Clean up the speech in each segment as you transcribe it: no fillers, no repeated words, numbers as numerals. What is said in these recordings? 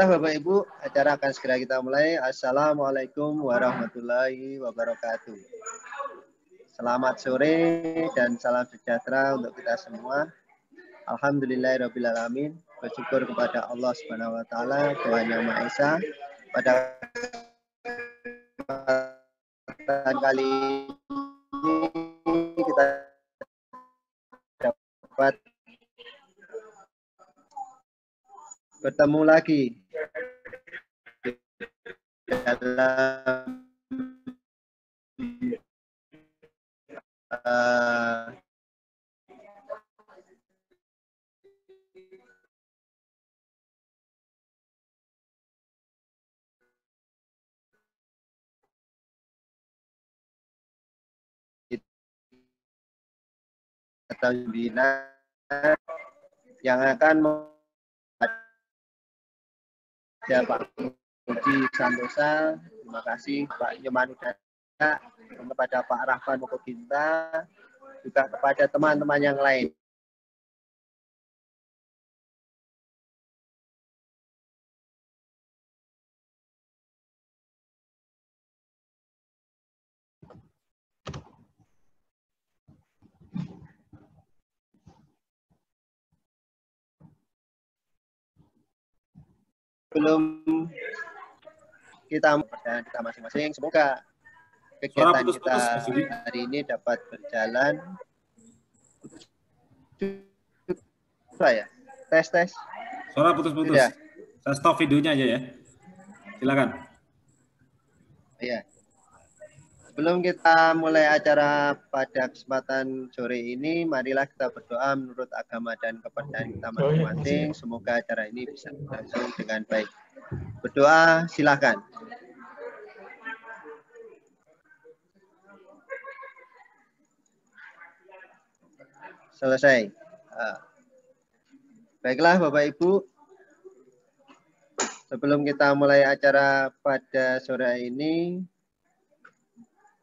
Baiklah Bapak Ibu, acara akan segera kita mulai. Assalamualaikum warahmatullahi wabarakatuh. Selamat sore dan salam sejahtera untuk kita semua. Alhamdulillahirrabbilalamin. Bersyukur kepada Allah Subhanahu wa Ta'ala, Tuhan Yang Maha Esa. Pada kesempatan kali ini kita dapat bertemu lagi dalam webinar yang akan ada Pak Budi Santosa, terima kasih Pak Nyoman Udara, kepada Pak Rahman Mokoginta, juga kepada teman-teman yang lain. Belum kita masing-masing, semoga kegiatan kita hari ini dapat berjalan. Ya, tes. Suara putus-putus. Saya stop videonya aja ya. Silakan. Iya. Sebelum kita mulai acara pada kesempatan sore ini, marilah kita berdoa menurut agama dan kepercayaan kita masing-masing. Semoga acara ini bisa berlangsung dengan baik. Berdoa, silakan. Selesai. Baiklah Bapak Ibu, sebelum kita mulai acara pada sore ini,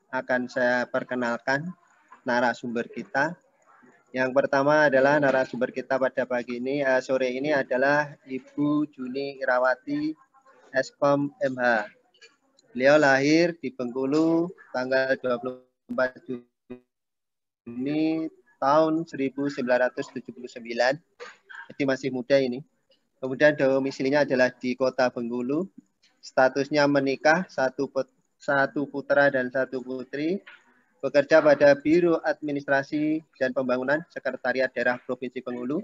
akan saya perkenalkan narasumber kita. Yang pertama adalah narasumber kita pada pagi ini, sore ini adalah Ibu Juni Irawati, Eskom MH. Beliau lahir di Bengkulu tanggal 24 Juni tahun 1979, jadi masih muda ini. Kemudian domisilinya adalah di Kota Bengkulu. Statusnya menikah, satu putra dan satu putri. Bekerja pada Biro Administrasi dan Pembangunan Sekretariat Daerah Provinsi Bengkulu.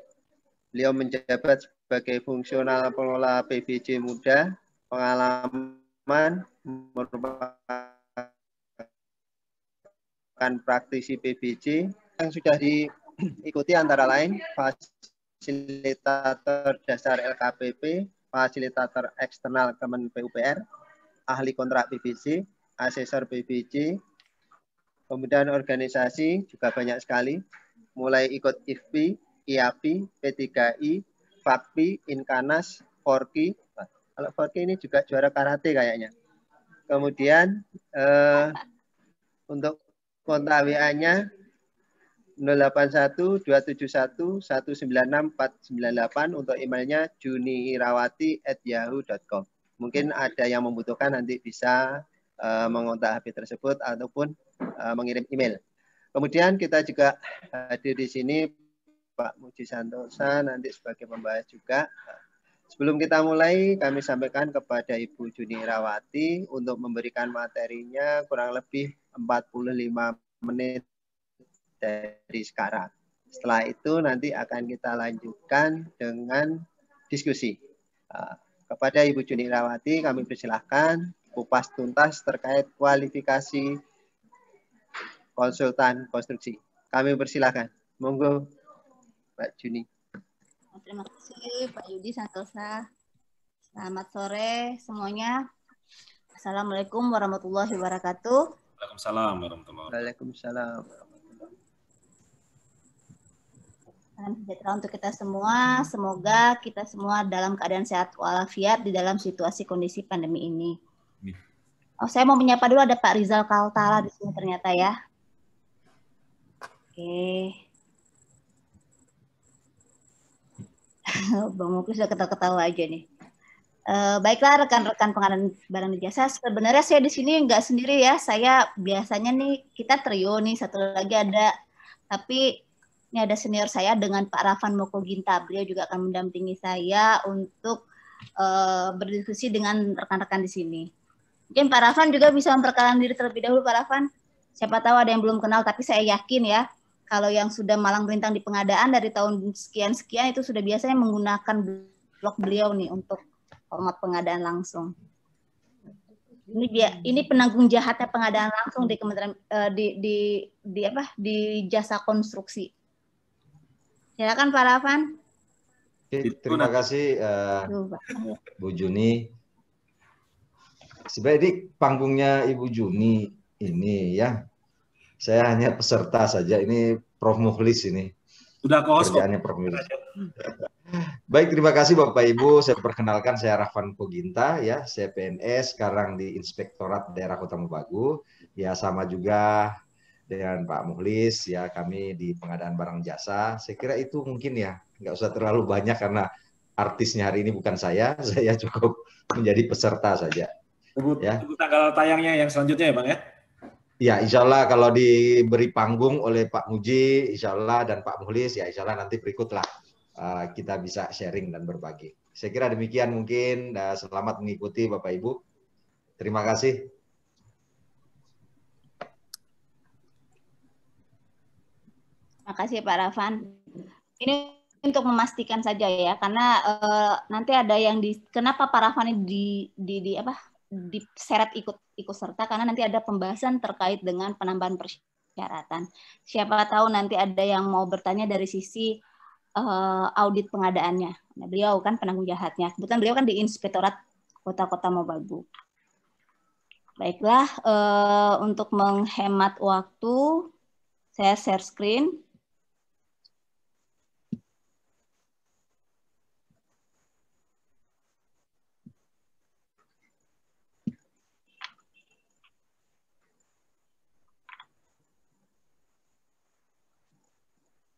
Beliau menjabat sebagai fungsional pengelola PBJ Muda. Pengalaman merupakan praktisi PBJ yang sudah diikuti antara lain fasilitator dasar LKPP, fasilitator eksternal Kemen PUPR, ahli kontrak PBJ, asesor PBJ, kemudian organisasi juga banyak sekali, mulai ikut IFPI, IAPI, P3I, FAKPI, Inkanas, Forki. Kalau Forki ini juga juara karate kayaknya. Kemudian untuk kontak WA-nya 081-271-196-498, untuk emailnya juniirawati@yahoo.com. Mungkin ada yang membutuhkan, nanti bisa mengontak HP tersebut ataupun mengirim email. Kemudian kita juga hadir di sini Pak Muji Santosa nanti sebagai pembahas juga. Sebelum kita mulai, kami sampaikan kepada Ibu Juni Irawati untuk memberikan materinya kurang lebih 45 menit dari sekarang. Setelah itu nanti akan kita lanjutkan dengan diskusi. Kepada Ibu Juni Irawati kami persilahkan kupas tuntas terkait kualifikasi konsultan konstruksi. Kami persilahkan. Monggo Mbak Juni. Terima kasih Pak Yudi Santosa. Selamat sore semuanya. Assalamualaikum warahmatullahi wabarakatuh. Waalaikumsalam warahmatullahi wabarakatuh. Waalaikumsalam. Salam sejahtera untuk kita semua. Semoga kita semua dalam keadaan sehat walafiat di dalam situasi kondisi pandemi ini. Oh, saya mau menyapa dulu, ada Pak Rizal Kaltara di sini ternyata ya. Oke. Bang Muklis sudah ketawa-ketawa aja nih. Baiklah rekan-rekan pengadaan barang dan jasa, sebenarnya saya di sini nggak sendiri ya. Saya biasanya nih kita trio nih, satu lagi ada, tapi ini ada senior saya dengan Pak Rafan Mokoginta. Beliau juga akan mendampingi saya untuk berdiskusi dengan rekan-rekan di sini. Mungkin Pak Rafan juga bisa memperkenalkan diri terlebih dahulu, Pak Rafan. Siapa tahu ada yang belum kenal, tapi saya yakin ya, kalau yang sudah malang melintang di pengadaan dari tahun sekian-sekian itu sudah biasanya menggunakan blog beliau nih untuk format pengadaan langsung. Ini penanggung jahatnya pengadaan langsung di Kementerian di jasa konstruksi. Silakan Pak Rafan. Terima kasih Bu Juni. Sebenarnya ini panggungnya Ibu Juni ini ya. Saya hanya peserta saja. Ini Prof Mukhlis ini. Sudah kerjaannya Prof Mukhlis. Baik, terima kasih Bapak Ibu. Saya perkenalkan, saya Rafan Mokoginta ya. Saya PNS sekarang di Inspektorat Daerah Kota Mobagu. Ya sama juga dengan Pak Mukhlis ya, kami di pengadaan barang jasa. Saya kira itu mungkin ya, nggak usah terlalu banyak karena artisnya hari ini bukan saya cukup menjadi peserta saja. Tunggu tanggal tayangnya yang selanjutnya ya Bang ya? Ya, insya Allah kalau diberi panggung oleh Pak Muji, insya Allah, dan Pak Mukhlis, ya insya Allah nanti berikutlah kita bisa sharing dan berbagi. Saya kira demikian mungkin. Selamat mengikuti Bapak Ibu. Terima kasih. Terima kasih Pak Rafan. Ini untuk memastikan saja ya, karena nanti ada yang kenapa Pak Rafan ini diseret ikut serta, karena nanti ada pembahasan terkait dengan penambahan persyaratan. Siapa tahu nanti ada yang mau bertanya dari sisi audit pengadaannya. Nah, beliau kan penanggung jahatnya. Kebetulan beliau kan di Inspektorat Kota-Kota Mobagu. Baiklah, untuk menghemat waktu, saya share screen.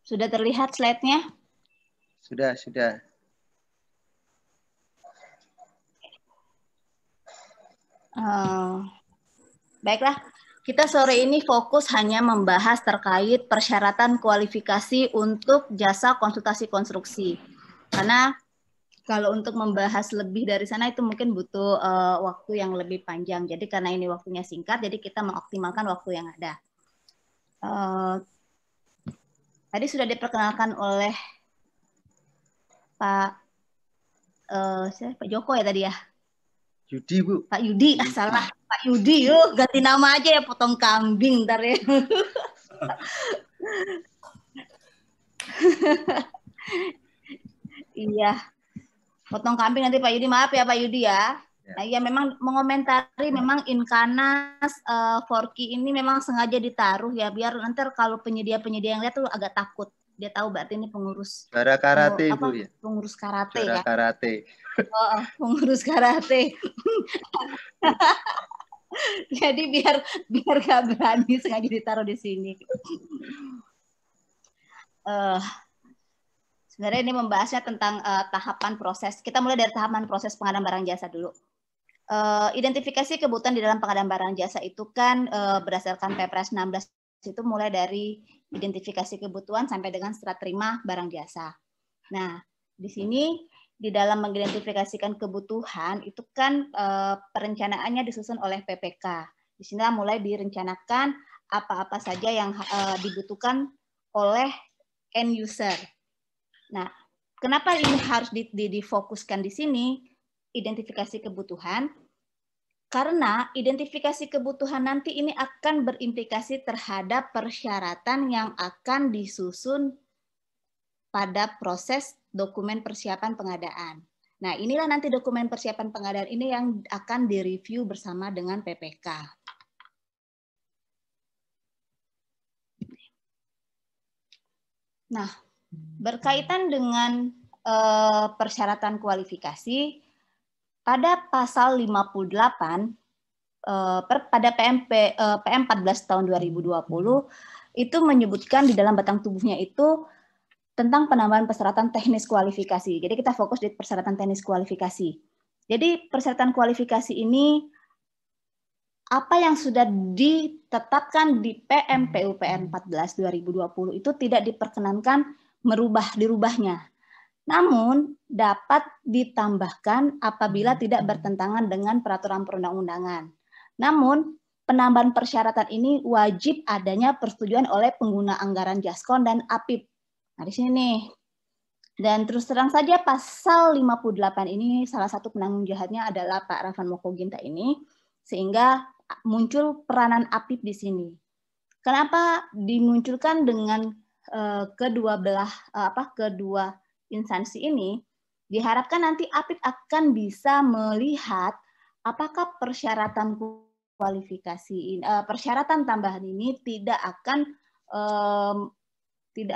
Sudah terlihat slide-nya? Sudah. Baiklah, kita sore ini fokus hanya membahas terkait persyaratan kualifikasi untuk jasa konsultasi konstruksi. Karena kalau untuk membahas lebih dari sana itu mungkin butuh waktu yang lebih panjang. Jadi karena ini waktunya singkat, jadi kita mengoptimalkan waktu yang ada. Tadi sudah diperkenalkan oleh Pak Joko ya tadi ya? Yudi, Bu. Pak Yudi, salah. Pak Yudi, yuk ganti nama aja ya, potong kambing ntar ya. Iya, potong kambing nanti Pak Yudi, maaf ya Pak Yudi ya. Nah, ya memang mengomentari memang Inkanas Forky ini memang sengaja ditaruh ya, biar nanti kalau penyedia-penyedia yang lihat tuh agak takut. Dia tahu berarti ini pengurus juara karate Bu ya. Pengurus karate juara ya. Karate. Oh, pengurus karate. Jadi biar gak berani sengaja ditaruh di sini. Sebenarnya ini membahasnya tentang tahapan proses. Kita mulai dari tahapan proses pengadaan barang jasa dulu. Identifikasi kebutuhan di dalam pengadaan barang jasa itu kan berdasarkan Perpres 16 itu mulai dari identifikasi kebutuhan sampai dengan serah terima barang jasa. Nah, di sini di dalam mengidentifikasikan kebutuhan itu kan perencanaannya disusun oleh PPK. Di sini mulai direncanakan apa-apa saja yang dibutuhkan oleh end user. Nah, kenapa ini harus difokuskan di sini? Identifikasi kebutuhan, karena identifikasi kebutuhan nanti ini akan berimplikasi terhadap persyaratan yang akan disusun pada proses dokumen persiapan pengadaan. Nah, inilah nanti dokumen persiapan pengadaan ini yang akan direview bersama dengan PPK. Nah, berkaitan dengan persyaratan kualifikasi, pada pasal 58 pada PM 14 tahun 2020 itu menyebutkan di dalam batang tubuhnya itu tentang penambahan persyaratan teknis kualifikasi. Jadi kita fokus di persyaratan teknis kualifikasi. Jadi persyaratan kualifikasi ini apa yang sudah ditetapkan di PM PUPR 14 2020 itu tidak diperkenankan dirubahnya. Namun dapat ditambahkan apabila tidak bertentangan dengan peraturan perundang-undangan. Namun penambahan persyaratan ini wajib adanya persetujuan oleh pengguna anggaran Jaskon dan APIP. Nah, di sini nih. Dan terus terang saja pasal 58 ini salah satu penanggung jawabnya adalah Pak Rafan Mokoginta ini, sehingga muncul peranan APIP di sini. Kenapa dimunculkan dengan kedua instansi ini? Diharapkan nanti APIP akan bisa melihat apakah persyaratan kualifikasi persyaratan tambahan ini tidak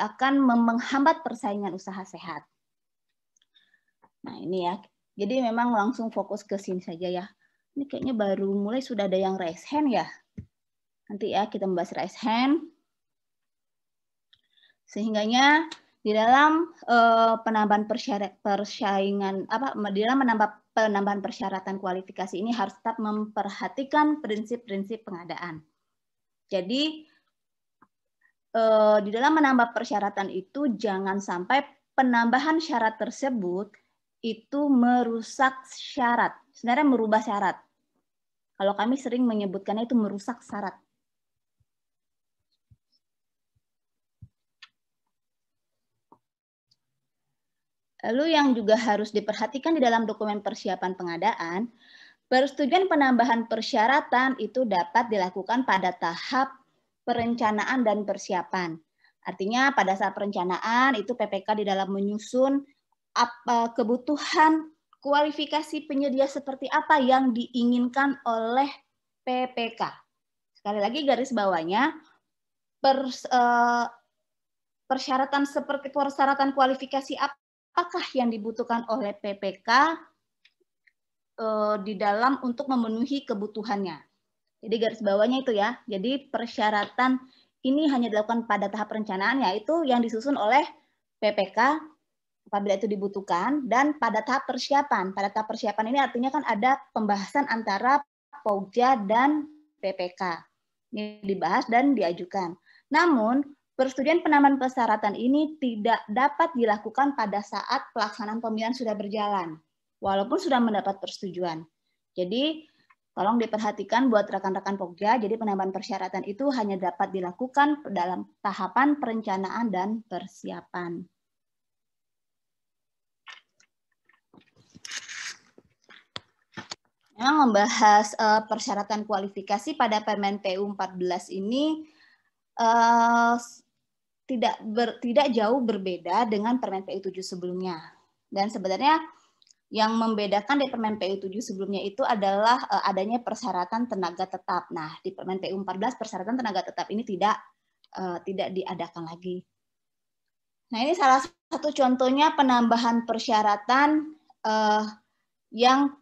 akan menghambat persaingan usaha sehat. Nah ini ya, jadi memang langsung fokus ke sini saja ya. Ini kayaknya baru mulai sudah ada yang raise hand ya. Nanti ya kita membahas raise hand. Sehingganya di dalam penambahan penambahan persyaratan kualifikasi ini harus tetap memperhatikan prinsip-prinsip pengadaan. Jadi di dalam menambah persyaratan itu jangan sampai penambahan syarat tersebut itu merusak syarat. Sebenarnya merubah syarat. Kalau kami sering menyebutkannya itu merusak syarat. Lalu yang juga harus diperhatikan di dalam dokumen persiapan pengadaan, persetujuan penambahan persyaratan itu dapat dilakukan pada tahap perencanaan dan persiapan. Artinya pada saat perencanaan itu PPK di dalam menyusun kebutuhan kualifikasi penyedia seperti apa yang diinginkan oleh PPK. Sekali lagi garis bawahnya, persyaratan kualifikasi apakah yang dibutuhkan oleh PPK di dalam untuk memenuhi kebutuhannya. Jadi garis bawahnya itu ya. Jadi persyaratan ini hanya dilakukan pada tahap perencanaan, yaitu yang disusun oleh PPK apabila itu dibutuhkan, dan pada tahap persiapan. Pada tahap persiapan ini artinya kan ada pembahasan antara Pokja dan PPK. Ini dibahas dan diajukan. Namun, persetujuan penambahan persyaratan ini tidak dapat dilakukan pada saat pelaksanaan pemilihan sudah berjalan, walaupun sudah mendapat persetujuan. Jadi, tolong diperhatikan buat rekan-rekan Pokja, jadi penambahan persyaratan itu hanya dapat dilakukan dalam tahapan perencanaan dan persiapan. Memang membahas persyaratan kualifikasi pada Permen PU 14 ini tidak jauh berbeda dengan Permen PU 7 sebelumnya. Dan sebenarnya yang membedakan di Permen PU 7 sebelumnya itu adalah adanya persyaratan tenaga tetap. Nah, di Permen PU 14 persyaratan tenaga tetap ini tidak diadakan lagi. Nah, ini salah satu contohnya penambahan persyaratan yang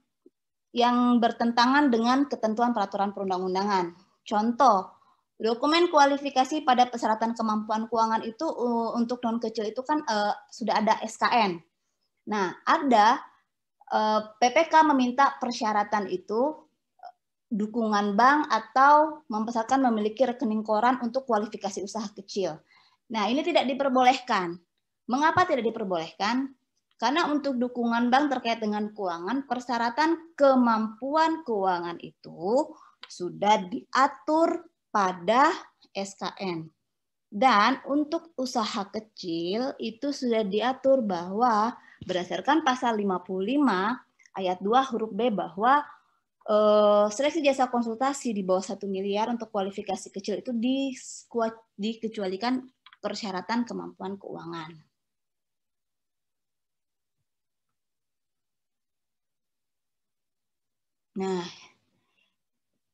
bertentangan dengan ketentuan peraturan perundang-undangan. Contoh, dokumen kualifikasi pada persyaratan kemampuan keuangan itu untuk non kecil itu kan sudah ada SKN. Nah, ada PPK meminta persyaratan itu dukungan bank atau mempersyaratkan memiliki rekening koran untuk kualifikasi usaha kecil. Nah, ini tidak diperbolehkan. Mengapa tidak diperbolehkan? Karena untuk dukungan bank terkait dengan keuangan, persyaratan kemampuan keuangan itu sudah diatur pada SKN. Dan untuk usaha kecil itu sudah diatur bahwa berdasarkan pasal 55 ayat 2 huruf B bahwa seleksi jasa konsultasi di bawah 1 miliar untuk kualifikasi kecil itu dikecualikan persyaratan kemampuan keuangan. Nah,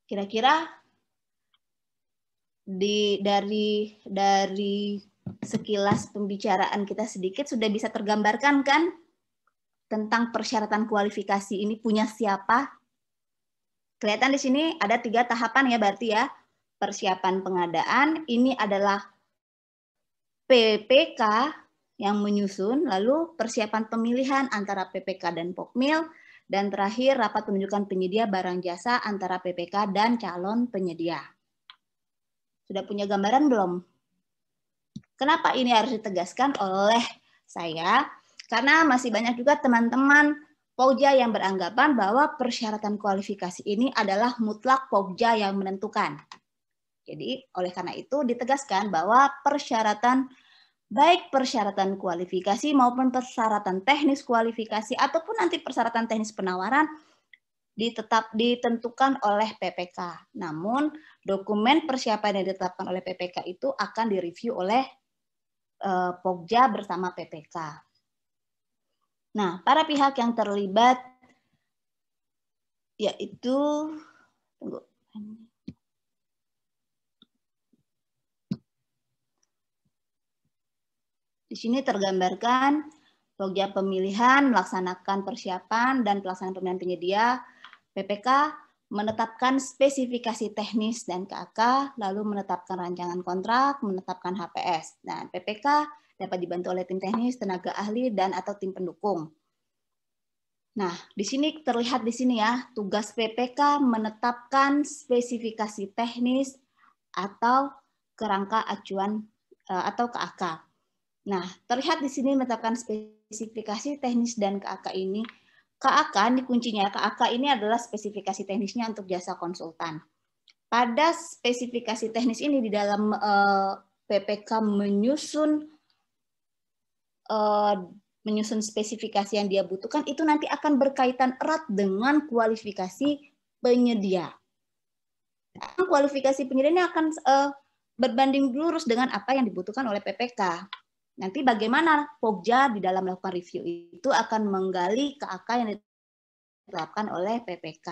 kira-kira dari sekilas pembicaraan kita sedikit sudah bisa tergambarkan kan tentang persyaratan kualifikasi ini punya siapa? Kelihatan di sini ada 3 tahapan ya berarti ya. Persiapan pengadaan ini adalah PPK yang menyusun, lalu persiapan pemilihan antara PPK dan Pokmil, Dan terakhir, rapat penunjukan penyedia barang jasa antara PPK dan calon penyedia. Sudah punya gambaran belum? Kenapa ini harus ditegaskan oleh saya? Karena masih banyak juga teman-teman Pokja yang beranggapan bahwa persyaratan kualifikasi ini adalah mutlak Pokja yang menentukan. Jadi oleh karena itu ditegaskan bahwa persyaratan, baik persyaratan kualifikasi maupun persyaratan teknis kualifikasi ataupun nanti persyaratan teknis penawaran ditentukan oleh PPK. Namun dokumen persiapan yang ditetapkan oleh PPK itu akan direview oleh Pokja bersama PPK. Nah, para pihak yang terlibat yaitu di sini tergambarkan Pokja pemilihan, melaksanakan persiapan dan pelaksanaan pemilihan penyedia, PPK menetapkan spesifikasi teknis dan KAK, lalu menetapkan rancangan kontrak, menetapkan HPS. Dan PPK dapat dibantu oleh tim teknis, tenaga ahli, dan atau tim pendukung. Nah, di sini terlihat di sini ya, tugas PPK menetapkan spesifikasi teknis atau kerangka acuan atau KAK. Nah, terlihat di sini menetapkan spesifikasi teknis dan KAK ini. KAK ini kuncinya, KAK ini adalah spesifikasi teknisnya untuk jasa konsultan. Pada spesifikasi teknis ini di dalam PPK menyusun spesifikasi yang dia butuhkan itu nanti akan berkaitan erat dengan kualifikasi penyedia. Kualifikasi penyedia ini akan berbanding lurus dengan apa yang dibutuhkan oleh PPK. Nanti bagaimana Pokja di dalam melakukan review itu akan menggali KAK yang ditetapkan oleh PPK.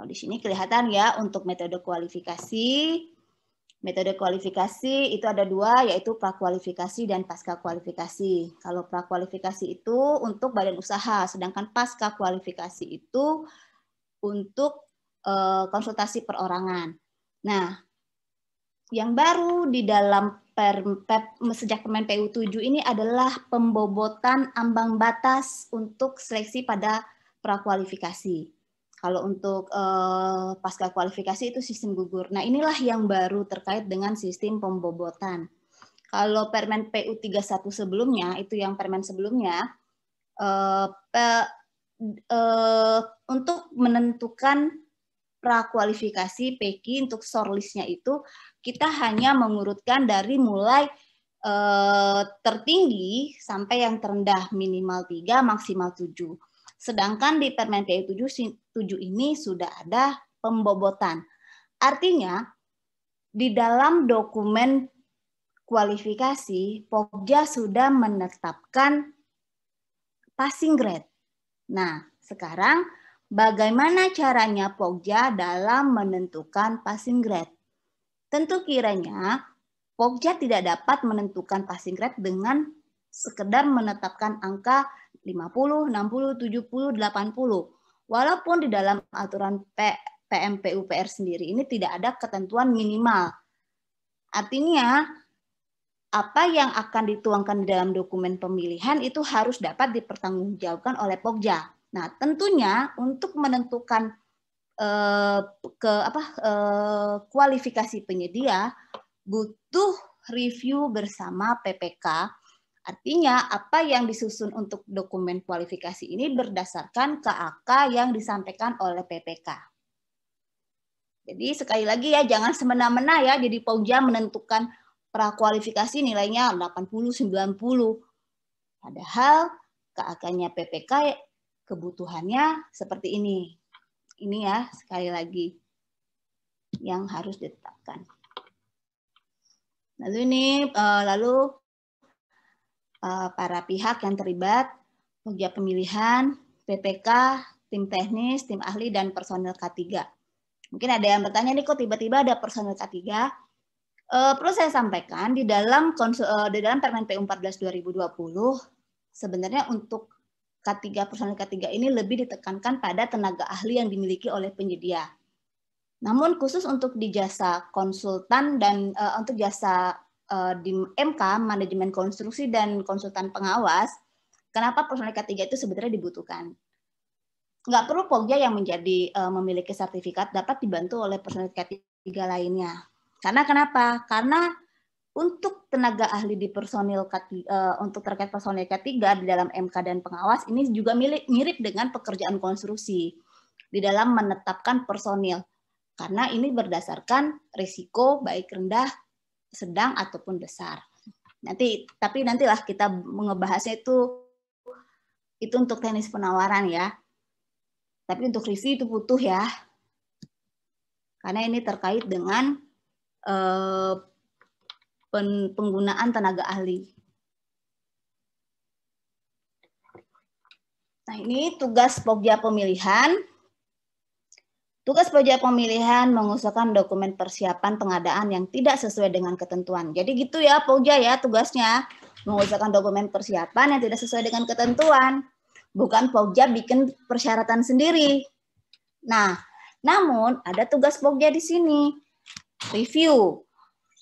Oh, di sini kelihatan ya untuk metode kualifikasi. Metode kualifikasi itu ada dua, yaitu prakualifikasi dan pasca kualifikasi. Kalau prakualifikasi itu untuk badan usaha, sedangkan pasca kualifikasi itu untuk konsultasi perorangan. Nah, yang baru di dalam sejak Permen PU 7 ini adalah pembobotan ambang batas untuk seleksi pada prakualifikasi. Kalau untuk pasca kualifikasi itu sistem gugur. Nah, inilah yang baru terkait dengan sistem pembobotan. Kalau Permen PU 31 sebelumnya, itu yang permen sebelumnya, untuk menentukan prakualifikasi PK untuk shortlist-nya itu kita hanya mengurutkan dari mulai tertinggi sampai yang terendah minimal 3 maksimal 7. Sedangkan di Permen PU 7 ini sudah ada pembobotan. Artinya di dalam dokumen kualifikasi Pokja sudah menetapkan passing grade. Nah, sekarang bagaimana caranya Pokja dalam menentukan passing grade? Tentu kiranya Pokja tidak dapat menentukan passing grade dengan sekedar menetapkan angka 50, 60, 70, 80. Walaupun di dalam aturan PMPUPR sendiri ini tidak ada ketentuan minimal. Artinya, apa yang akan dituangkan di dalam dokumen pemilihan itu harus dapat dipertanggungjawabkan oleh Pokja. Nah, tentunya untuk menentukan kualifikasi penyedia butuh review bersama PPK. Artinya apa yang disusun untuk dokumen kualifikasi ini berdasarkan KAK yang disampaikan oleh PPK. Jadi sekali lagi ya, jangan semena-mena ya, jadi Pokja menentukan prakualifikasi nilainya 80, 90. Padahal KAK-nya PPK kebutuhannya seperti ini. Ini ya, sekali lagi yang harus ditetapkan. Lalu ini, para pihak yang terlibat, Pokja pemilihan, PPK, tim teknis, tim ahli, dan personel K3. Mungkin ada yang bertanya nih, kok tiba-tiba ada personel K3? Perlu saya sampaikan, di dalam Permen PU 14 2020, sebenarnya untuk K3, personel K3 ini lebih ditekankan pada tenaga ahli yang dimiliki oleh penyedia. Namun khusus untuk di jasa konsultan dan untuk jasa di MK, manajemen konstruksi dan konsultan pengawas, kenapa personil K3 itu sebenarnya dibutuhkan. Nggak perlu Pokja yang menjadi memiliki sertifikat, dapat dibantu oleh personil K3 lainnya. Karena kenapa? Karena untuk tenaga ahli di personil untuk terkait personil K3 di dalam MK dan pengawas ini juga mirip dengan pekerjaan konstruksi di dalam menetapkan personil. Karena ini berdasarkan risiko baik rendah, sedang ataupun besar. Tapi nantilah kita mengebahasnya itu untuk teknis penawaran ya. Tapi untuk review itu butuh ya. Karena ini terkait dengan penggunaan tenaga ahli. Nah, ini tugas Pokja pemilihan. Tugas Pokja pemilihan mengusulkan dokumen persiapan pengadaan yang tidak sesuai dengan ketentuan. Jadi gitu ya Pokja ya tugasnya, mengusulkan dokumen persiapan yang tidak sesuai dengan ketentuan. Bukan Pokja bikin persyaratan sendiri. Nah, namun ada tugas Pokja di sini. Review.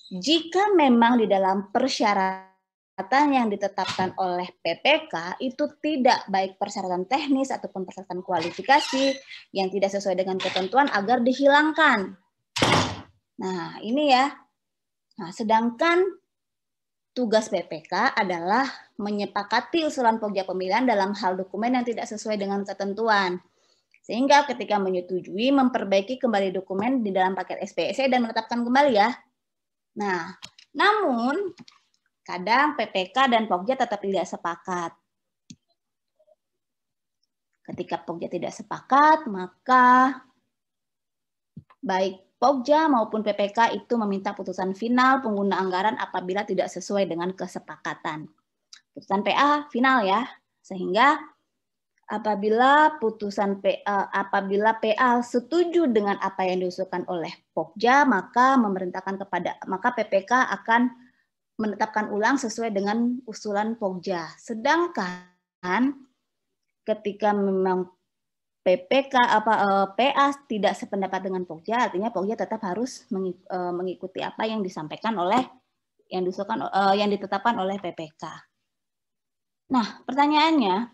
Jika memang di dalam persyaratan yang ditetapkan oleh PPK itu tidak baik persyaratan teknis ataupun persyaratan kualifikasi yang tidak sesuai dengan ketentuan agar dihilangkan. Nah, ini ya. Nah, sedangkan tugas PPK adalah menyepakati usulan Pokja pemilihan dalam hal dokumen yang tidak sesuai dengan ketentuan. Sehingga ketika menyetujui, memperbaiki kembali dokumen di dalam paket SPSC dan menetapkan kembali ya. Nah, namun kadang PPK dan Pokja tetap tidak sepakat. Ketika Pokja tidak sepakat, maka baik Pokja maupun PPK itu meminta putusan final pengguna anggaran apabila tidak sesuai dengan kesepakatan. Putusan PA final ya, sehingga apabila PA setuju dengan apa yang diusulkan oleh Pokja, maka PPK akan menetapkan ulang sesuai dengan usulan Pokja. Sedangkan ketika memang PA tidak sependapat dengan Pokja, artinya Pokja tetap harus mengikuti apa yang disampaikan oleh yang ditetapkan oleh PPK. Nah, pertanyaannya,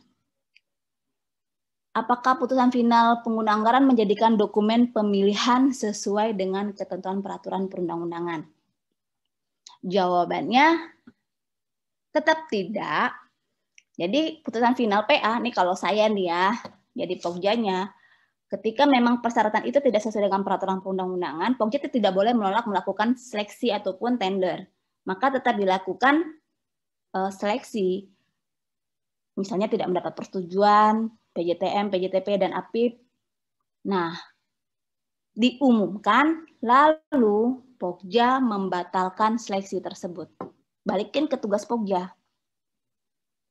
apakah putusan final pengguna anggaran menjadikan dokumen pemilihan sesuai dengan ketentuan peraturan perundang-undangan? Jawabannya tetap tidak. Jadi putusan final PA, nih kalau saya nih ya, jadi Pokjanya, ketika memang persyaratan itu tidak sesuai dengan peraturan perundang-undangan, Pokja itu tidak boleh menolak melakukan seleksi ataupun tender. Maka tetap dilakukan seleksi. Misalnya tidak mendapat persetujuan, PJTM, PJTP, dan APIP. Nah, diumumkan, lalu Pokja membatalkan seleksi tersebut. Balikin ke tugas Pokja.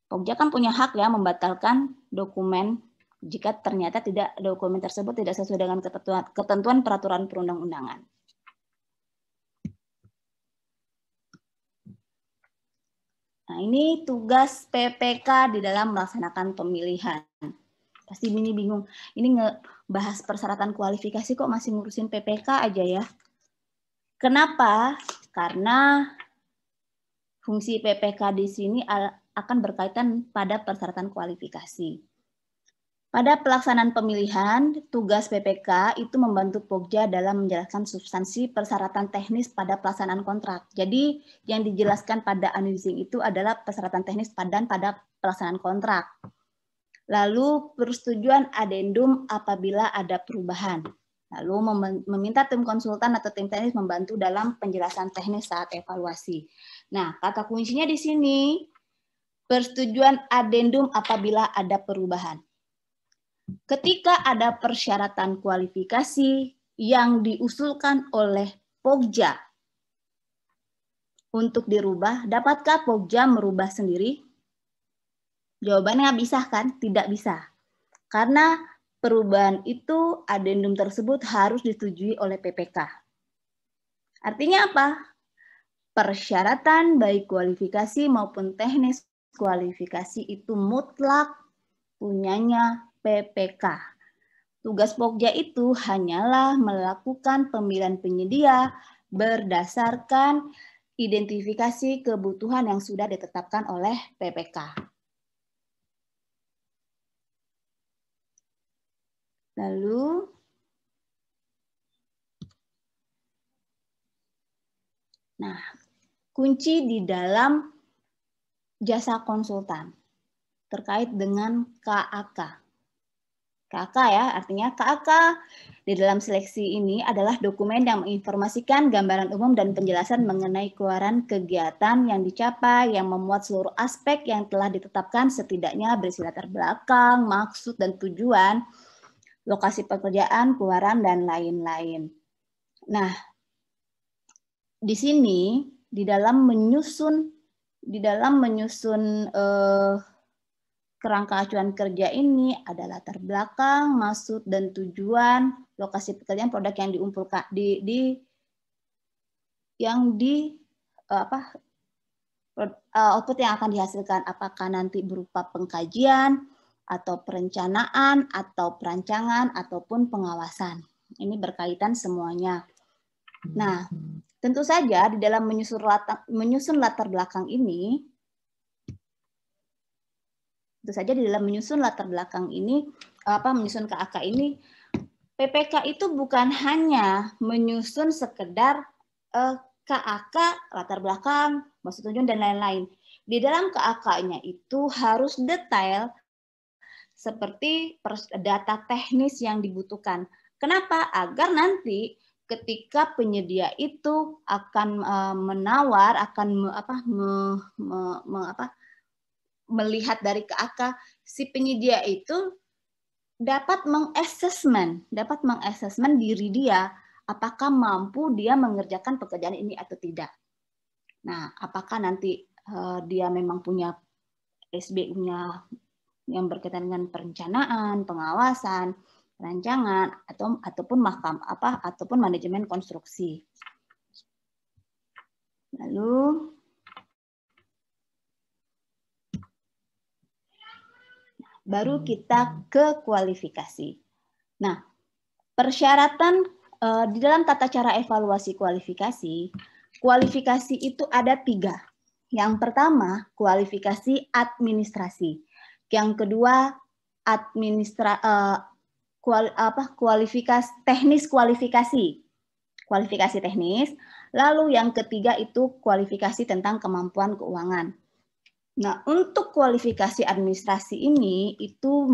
Pokja kan punya hak ya membatalkan dokumen jika ternyata dokumen tersebut tidak sesuai dengan ketentuan peraturan perundang-undangan. Nah, ini tugas PPK di dalam melaksanakan pemilihan. Pasti ini bingung, ini ngebahas persyaratan kualifikasi kok masih ngurusin PPK aja ya. Kenapa? Karena fungsi PPK di sini akan berkaitan pada persyaratan kualifikasi. Pada pelaksanaan pemilihan, tugas PPK itu membantu Pokja dalam menjelaskan substansi persyaratan teknis pada pelaksanaan kontrak. Jadi yang dijelaskan pada annealing itu adalah persyaratan teknis pada pelaksanaan kontrak. Lalu persetujuan adendum apabila ada perubahan. Lalu meminta tim konsultan atau tim teknis membantu dalam penjelasan teknis saat evaluasi. Nah, kata kuncinya di sini, persetujuan adendum apabila ada perubahan. Ketika ada persyaratan kualifikasi yang diusulkan oleh Pokja untuk dirubah, dapatkah Pokja merubah sendiri? Jawabannya bisa kan? Tidak bisa. Karena perubahan itu, adendum tersebut harus disetujui oleh PPK. Artinya apa? Persyaratan baik kualifikasi maupun teknis kualifikasi itu mutlak punyanya PPK. Tugas Pokja itu hanyalah melakukan pemilihan penyedia berdasarkan identifikasi kebutuhan yang sudah ditetapkan oleh PPK. Lalu, nah, kunci di dalam jasa konsultan terkait dengan KAK. KAK ya, artinya KAK di dalam seleksi ini adalah dokumen yang menginformasikan gambaran umum dan penjelasan mengenai keluaran kegiatan yang dicapai, yang memuat seluruh aspek yang telah ditetapkan, setidaknya berisi latar belakang, maksud dan tujuan, lokasi pekerjaan, keluaran, dan lain-lain. Nah, di sini di dalam menyusun kerangka acuan kerja ini ada latar belakang, maksud dan tujuan, lokasi pekerjaan, produk yang diumpulkan output yang akan dihasilkan, apakah nanti berupa pengkajian atau perencanaan atau perancangan ataupun pengawasan. Ini berkaitan semuanya. Nah, tentu saja di dalam menyusun latar belakang ini, menyusun KAK ini, PPK itu bukan hanya menyusun sekedar KAK, latar belakang, maksud tujuan, dan lain-lain. Di dalam KAK-nya itu harus detail seperti data teknis yang dibutuhkan. Kenapa? Agar nanti ketika penyedia itu akan menawar, akan melihat dari KAK, si penyedia itu dapat mengassessment diri dia, apakah mampu dia mengerjakan pekerjaan ini atau tidak. Nah, apakah nanti dia memang punya SBU-nya yang berkaitan dengan perencanaan, pengawasan, rancangan, ataupun ataupun manajemen konstruksi. Lalu baru kita ke kualifikasi. Nah, persyaratan di dalam tata cara evaluasi kualifikasi itu ada 3. Yang pertama, kualifikasi administrasi. Yang kedua, kualifikasi teknis. Lalu yang ketiga itu kualifikasi tentang kemampuan keuangan. Nah, untuk kualifikasi administrasi ini itu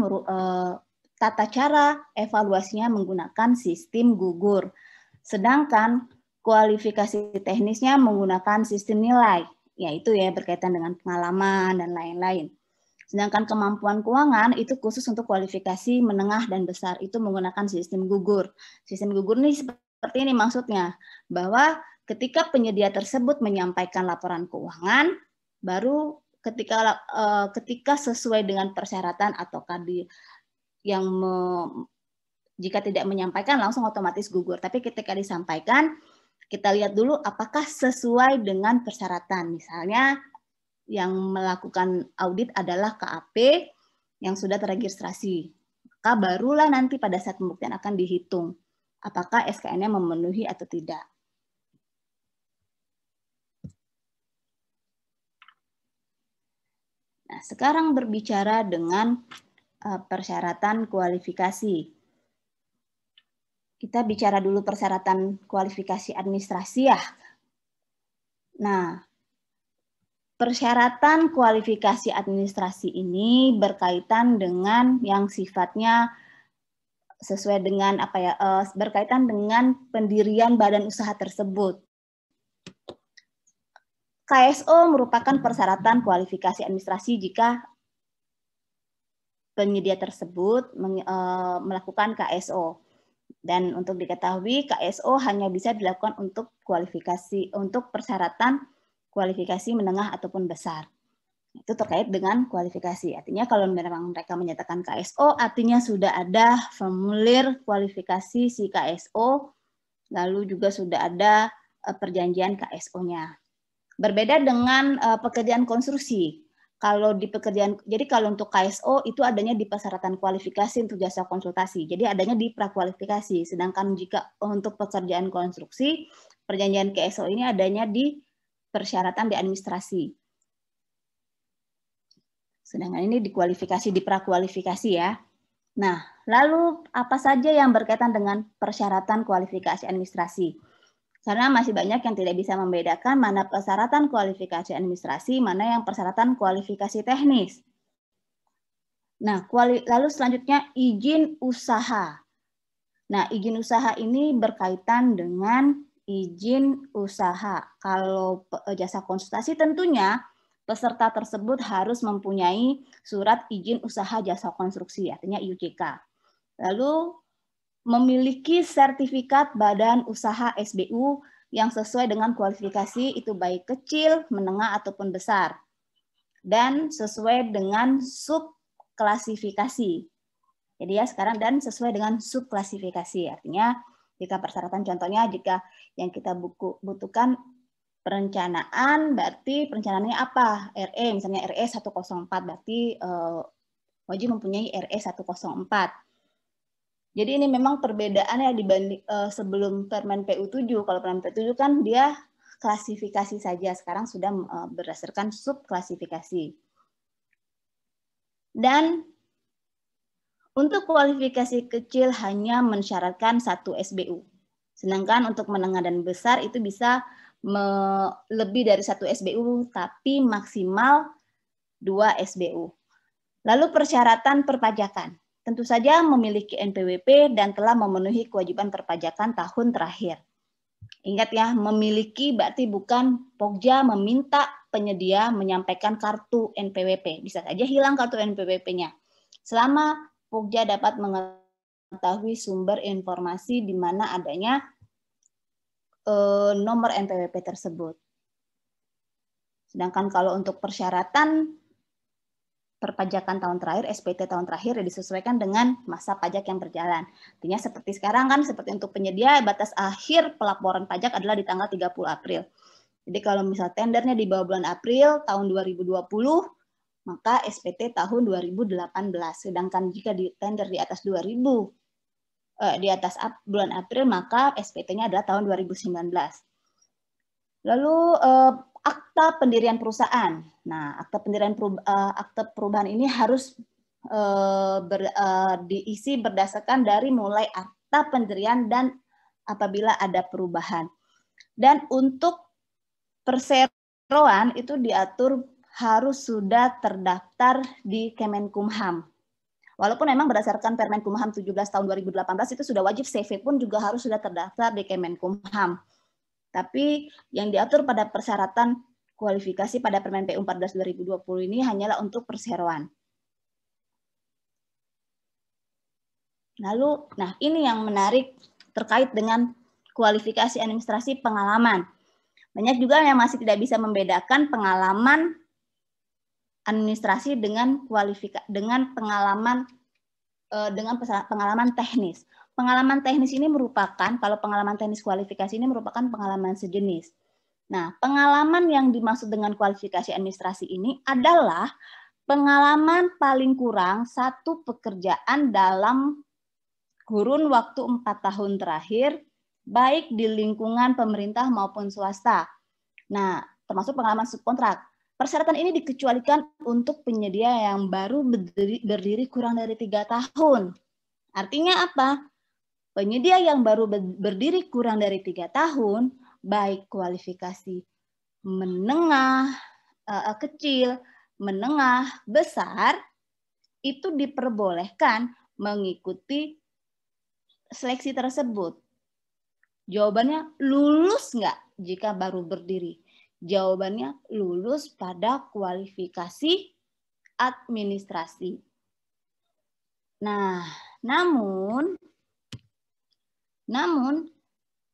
tata cara evaluasinya menggunakan sistem gugur. Sedangkan kualifikasi teknisnya menggunakan sistem nilai, yaitu ya berkaitan dengan pengalaman dan lain-lain. Sedangkan kemampuan keuangan itu khusus untuk kualifikasi menengah dan besar, itu menggunakan sistem gugur. Sistem gugur ini seperti ini maksudnya, bahwa ketika penyedia tersebut menyampaikan laporan keuangan, baru ketika sesuai dengan persyaratan atau jika tidak menyampaikan langsung otomatis gugur. Tapi ketika disampaikan, kita lihat dulu apakah sesuai dengan persyaratan. Misalnya yang melakukan audit adalah KAP yang sudah terregistrasi. Maka barulah nanti pada saat pembuktian akan dihitung apakah SKN-nya memenuhi atau tidak. Nah, sekarang berbicara dengan persyaratan kualifikasi. Kita bicara dulu persyaratan kualifikasi administrasi ya. Nah, persyaratan kualifikasi administrasi ini berkaitan dengan yang sifatnya sesuai dengan berkaitan dengan pendirian badan usaha tersebut. KSO merupakan persyaratan kualifikasi administrasi jika penyedia tersebut melakukan KSO. Dan untuk diketahui, KSO hanya bisa dilakukan untuk persyaratan kualifikasi menengah ataupun besar. Itu terkait dengan kualifikasi. Artinya kalau memang mereka menyatakan KSO, artinya sudah ada formulir kualifikasi si KSO, lalu juga sudah ada perjanjian KSO-nya. Berbeda dengan pekerjaan konstruksi. Jadi kalau untuk KSO itu adanya di persyaratan kualifikasi untuk jasa konsultasi. Jadi adanya di prakualifikasi. Sedangkan jika untuk pekerjaan konstruksi, perjanjian KSO ini adanya di persyaratan di administrasi. Sedangkan ini dikualifikasi, di prakualifikasi ya. Nah, lalu apa saja yang berkaitan dengan persyaratan kualifikasi administrasi? Karena masih banyak yang tidak bisa membedakan mana persyaratan kualifikasi administrasi, mana yang persyaratan kualifikasi teknis. Nah, lalu selanjutnya izin usaha. Nah, izin usaha ini berkaitan dengan izin usaha. Kalau jasa konsultasi tentunya peserta tersebut harus mempunyai surat izin usaha jasa konstruksi, artinya IUJK. Lalu memiliki sertifikat badan usaha SBU yang sesuai dengan kualifikasi, itu baik kecil, menengah, ataupun besar. Dan sesuai dengan subklasifikasi. Jadi ya sekarang dan sesuai dengan subklasifikasi. Artinya jika persyaratan contohnya jika yang kita butuhkan perencanaan, berarti perencanaannya apa? RE, misalnya RE 104, berarti wajib mempunyai RE 104. Jadi ini memang perbedaannya dibanding sebelum Permen PU 7. Kalau Permen PU 7 kan dia klasifikasi saja, sekarang sudah berdasarkan subklasifikasi. Dan untuk kualifikasi kecil hanya mensyaratkan 1 SBU. Sedangkan untuk menengah dan besar itu bisa lebih dari 1 SBU, tapi maksimal 2 SBU. Lalu persyaratan perpajakan. Tentu saja memiliki NPWP dan telah memenuhi kewajiban perpajakan tahun terakhir. Ingat ya, memiliki berarti bukan Pokja meminta penyedia menyampaikan kartu NPWP. Bisa saja hilang kartu NPWP-nya. Selama Pokja dapat mengetahui sumber informasi di mana adanya nomor NPWP tersebut. Sedangkan kalau untuk persyaratan perpajakan tahun terakhir, SPT tahun terakhir disesuaikan dengan masa pajak yang berjalan. Artinya seperti sekarang kan, seperti untuk penyedia, batas akhir pelaporan pajak adalah di tanggal 30 April. Jadi kalau misal tendernya di bawah bulan April tahun 2020, maka SPT tahun 2018. Sedangkan jika di tender di atas 2000, di atas bulan April, maka SPT-nya adalah tahun 2019. Lalu akta pendirian perusahaan. Nah, akta perubahan ini harus diisi berdasarkan dari mulai akta pendirian dan apabila ada perubahan. Dan untuk perseroan itu diatur harus sudah terdaftar di Kemenkumham. Walaupun memang berdasarkan Permen Kumham 17 tahun 2018 itu sudah wajib CV pun juga harus sudah terdaftar di Kemenkumham. Tapi yang diatur pada persyaratan kualifikasi pada Permen PU 14 2020 ini hanyalah untuk perseroan. Lalu, nah ini yang menarik terkait dengan kualifikasi administrasi pengalaman. Banyak juga yang masih tidak bisa membedakan pengalaman administrasi dengan pengalaman teknis. Pengalaman teknis ini merupakan, kalau pengalaman teknis kualifikasi ini merupakan pengalaman sejenis. Nah, pengalaman yang dimaksud dengan kualifikasi administrasi ini adalah pengalaman paling kurang 1 pekerjaan dalam kurun waktu 4 tahun terakhir, baik di lingkungan pemerintah maupun swasta. Nah, termasuk pengalaman subkontrak. Persyaratan ini dikecualikan untuk penyedia yang baru berdiri kurang dari 3 tahun. Artinya apa? Penyedia yang baru berdiri kurang dari 3 tahun, baik kualifikasi menengah, kecil, menengah, besar, itu diperbolehkan mengikuti seleksi tersebut. Jawabannya lulus nggak jika baru berdiri? Jawabannya lulus pada kualifikasi administrasi. Nah, namun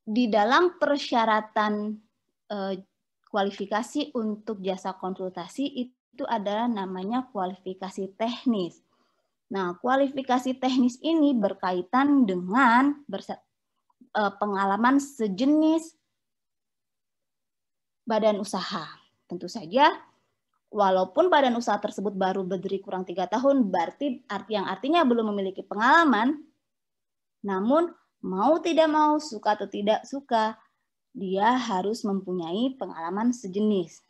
di dalam persyaratan kualifikasi untuk jasa konsultasi itu adalah namanya kualifikasi teknis. Nah, kualifikasi teknis ini berkaitan dengan pengalaman sejenis badan usaha. Tentu saja, walaupun badan usaha tersebut baru berdiri kurang 3 tahun, berarti yang artinya belum memiliki pengalaman, namun mau tidak mau, suka atau tidak suka, dia harus mempunyai pengalaman sejenis.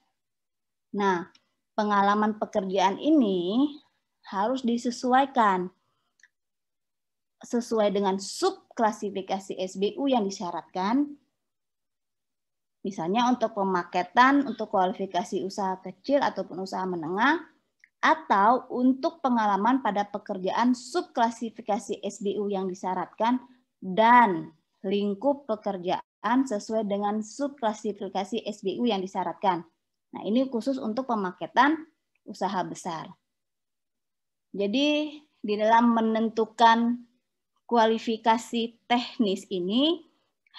Nah, pengalaman pekerjaan ini harus disesuaikan sesuai dengan subklasifikasi SBU yang disyaratkan. Misalnya untuk pemaketan, untuk kualifikasi usaha kecil ataupun usaha menengah, atau untuk pengalaman pada pekerjaan subklasifikasi SBU yang disyaratkan dan lingkup pekerjaan sesuai dengan subklasifikasi SBU yang disyaratkan. Nah, ini khusus untuk pemaketan usaha besar. Jadi, di dalam menentukan kualifikasi teknis ini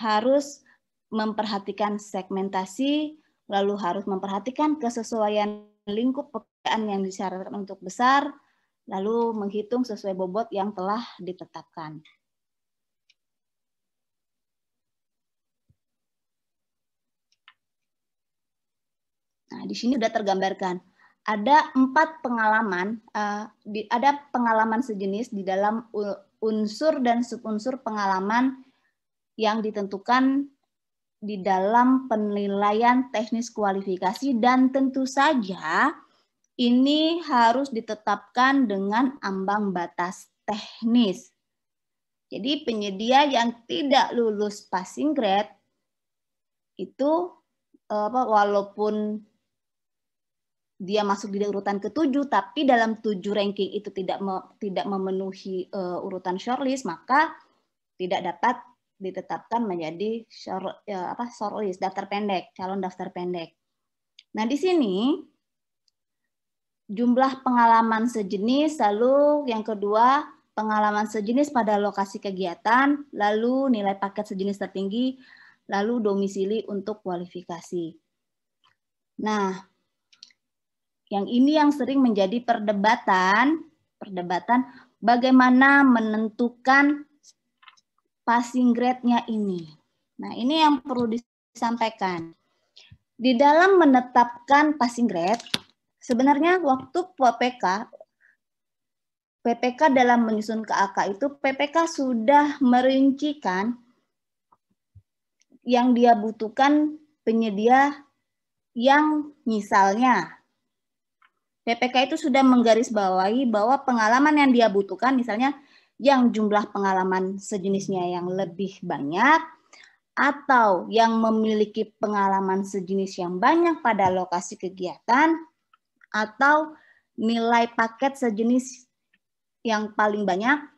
harus memperhatikan segmentasi, lalu harus memperhatikan kesesuaian lingkup pekerjaan yang disyaratkan untuk besar, lalu menghitung sesuai bobot yang telah ditetapkan. Nah, di sini sudah tergambarkan. Ada 4 pengalaman, ada pengalaman sejenis di dalam unsur dan subunsur pengalaman yang ditentukan di dalam penilaian teknis kualifikasi, dan tentu saja ini harus ditetapkan dengan ambang batas teknis. Jadi penyedia yang tidak lulus passing grade itu walaupun dia masuk di urutan ke-7, tapi dalam 7 ranking itu tidak memenuhi urutan shortlist, maka tidak dapat ditetapkan menjadi shortlist, daftar pendek, calon daftar pendek. Nah, di sini jumlah pengalaman sejenis, lalu yang kedua pengalaman sejenis pada lokasi kegiatan, lalu nilai paket sejenis tertinggi, lalu domisili untuk kualifikasi. Nah, yang ini yang sering menjadi perdebatan bagaimana menentukan passing grade-nya ini. Nah, ini yang perlu disampaikan. Di dalam menetapkan passing grade, sebenarnya waktu PPK dalam menyusun KAK itu, PPK sudah merincikan yang dia butuhkan penyedia yang misalnya PPK itu sudah menggarisbawahi bahwa pengalaman yang dia butuhkan, misalnya yang jumlah pengalaman sejenisnya yang lebih banyak, atau yang memiliki pengalaman sejenis yang banyak pada lokasi kegiatan, atau nilai paket sejenis yang paling banyak,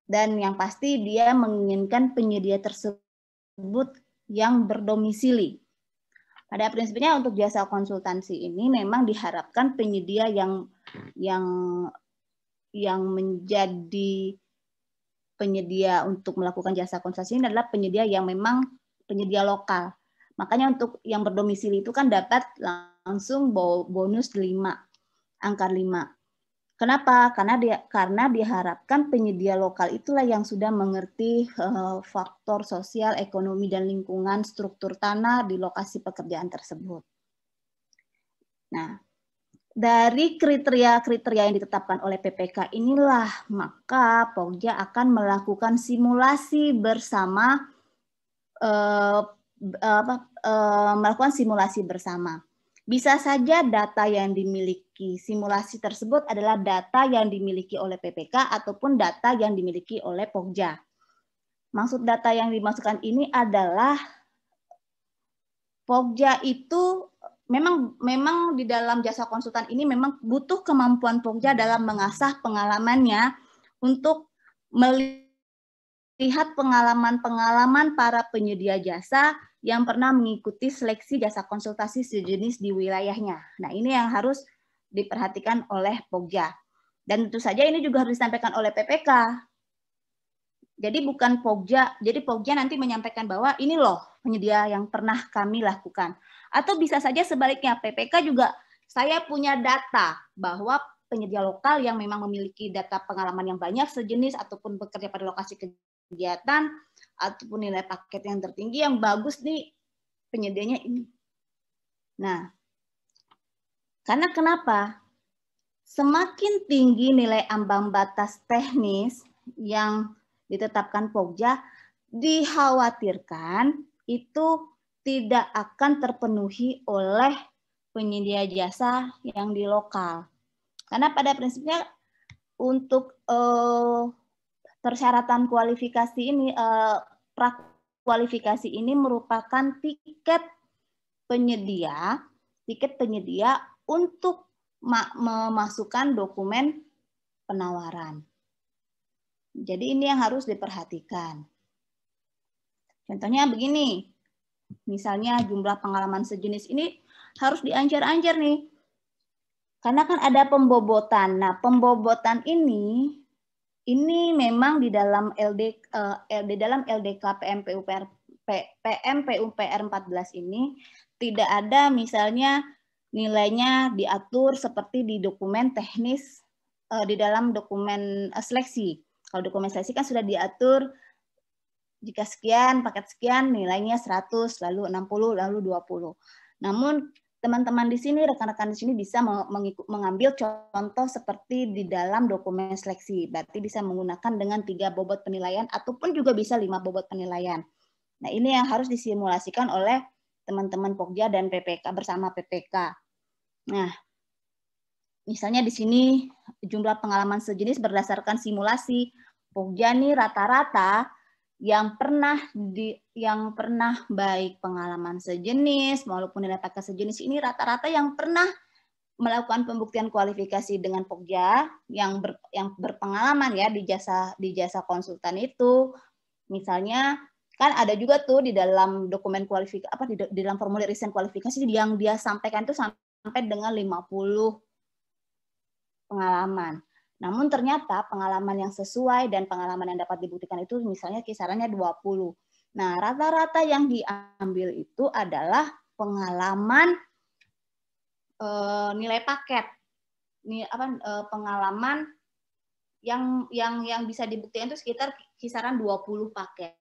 dan yang pasti dia menginginkan penyedia tersebut yang berdomisili. Pada prinsipnya untuk jasa konsultansi ini memang diharapkan penyedia yang menjadi penyedia untuk melakukan jasa konsultasi ini adalah penyedia yang memang penyedia lokal. Makanya untuk yang berdomisili itu kan dapat langsung bonus 5, angka 5. Kenapa? Karena diharapkan penyedia lokal itulah yang sudah mengerti faktor sosial, ekonomi, dan lingkungan struktur tanah di lokasi pekerjaan tersebut. Nah, dari kriteria-kriteria yang ditetapkan oleh PPK inilah, maka Pokja akan melakukan simulasi bersama, Bisa saja data yang dimiliki simulasi tersebut adalah data yang dimiliki oleh PPK ataupun data yang dimiliki oleh Pokja. Maksud data yang dimasukkan ini adalah Pokja itu memang di dalam jasa konsultan ini memang butuh kemampuan Pokja dalam mengasah pengalamannya untuk melihat pengalaman-pengalaman para penyedia jasa yang pernah mengikuti seleksi jasa konsultasi sejenis di wilayahnya. Nah, ini yang harus diperhatikan oleh Pokja. Dan tentu saja ini juga harus disampaikan oleh PPK. Jadi bukan Pokja, jadi Pokja nanti menyampaikan bahwa ini loh penyedia yang pernah kami lakukan. Atau bisa saja sebaliknya, PPK juga saya punya data bahwa penyedia lokal yang memang memiliki data pengalaman yang banyak sejenis ataupun bekerja pada lokasi kegiatan ataupun nilai paket yang tertinggi yang bagus nih penyedianya ini. Nah, karena kenapa? Semakin tinggi nilai ambang batas teknis yang ditetapkan Pokja, dikhawatirkan itu tidak akan terpenuhi oleh penyedia jasa yang di lokal. Karena pada prinsipnya untuk persyaratan kualifikasi ini, prakualifikasi ini merupakan tiket penyedia untuk memasukkan dokumen penawaran. Jadi ini yang harus diperhatikan. Contohnya begini, misalnya jumlah pengalaman sejenis ini harus dianjar-anjar nih. Karena kan ada pembobotan. Nah, pembobotan ini memang di dalam LDK PMPUPR 14 ini tidak ada misalnya nilainya diatur seperti di dokumen teknis di dalam dokumen seleksi. Kalau dokumen seleksi kan sudah diatur jika sekian, paket sekian, nilainya 100, lalu 60, lalu 20. Namun teman-teman di sini, rekan-rekan di sini bisa mengambil contoh seperti di dalam dokumen seleksi. Berarti bisa menggunakan dengan 3 bobot penilaian ataupun juga bisa 5 bobot penilaian. Nah, ini yang harus disimulasikan oleh teman-teman Pokja dan PPK bersama PPK. Nah, misalnya di sini jumlah pengalaman sejenis berdasarkan simulasi. Pokja nih rata-rata yang pernah baik pengalaman sejenis maupun nilai paket sejenis ini rata-rata yang pernah melakukan pembuktian kualifikasi dengan Pokja yang berpengalaman ya di jasa konsultan itu. Misalnya kan ada juga tuh di dalam dokumen kualifikasi di dalam formulir isen kualifikasi yang dia sampaikan itu sampai dengan 50 pengalaman. Namun ternyata pengalaman yang sesuai dan pengalaman yang dapat dibuktikan itu misalnya kisarannya 20. Nah, rata-rata yang diambil itu adalah pengalaman nilai paket. Pengalaman yang bisa dibuktikan itu sekitar kisaran 20 paket.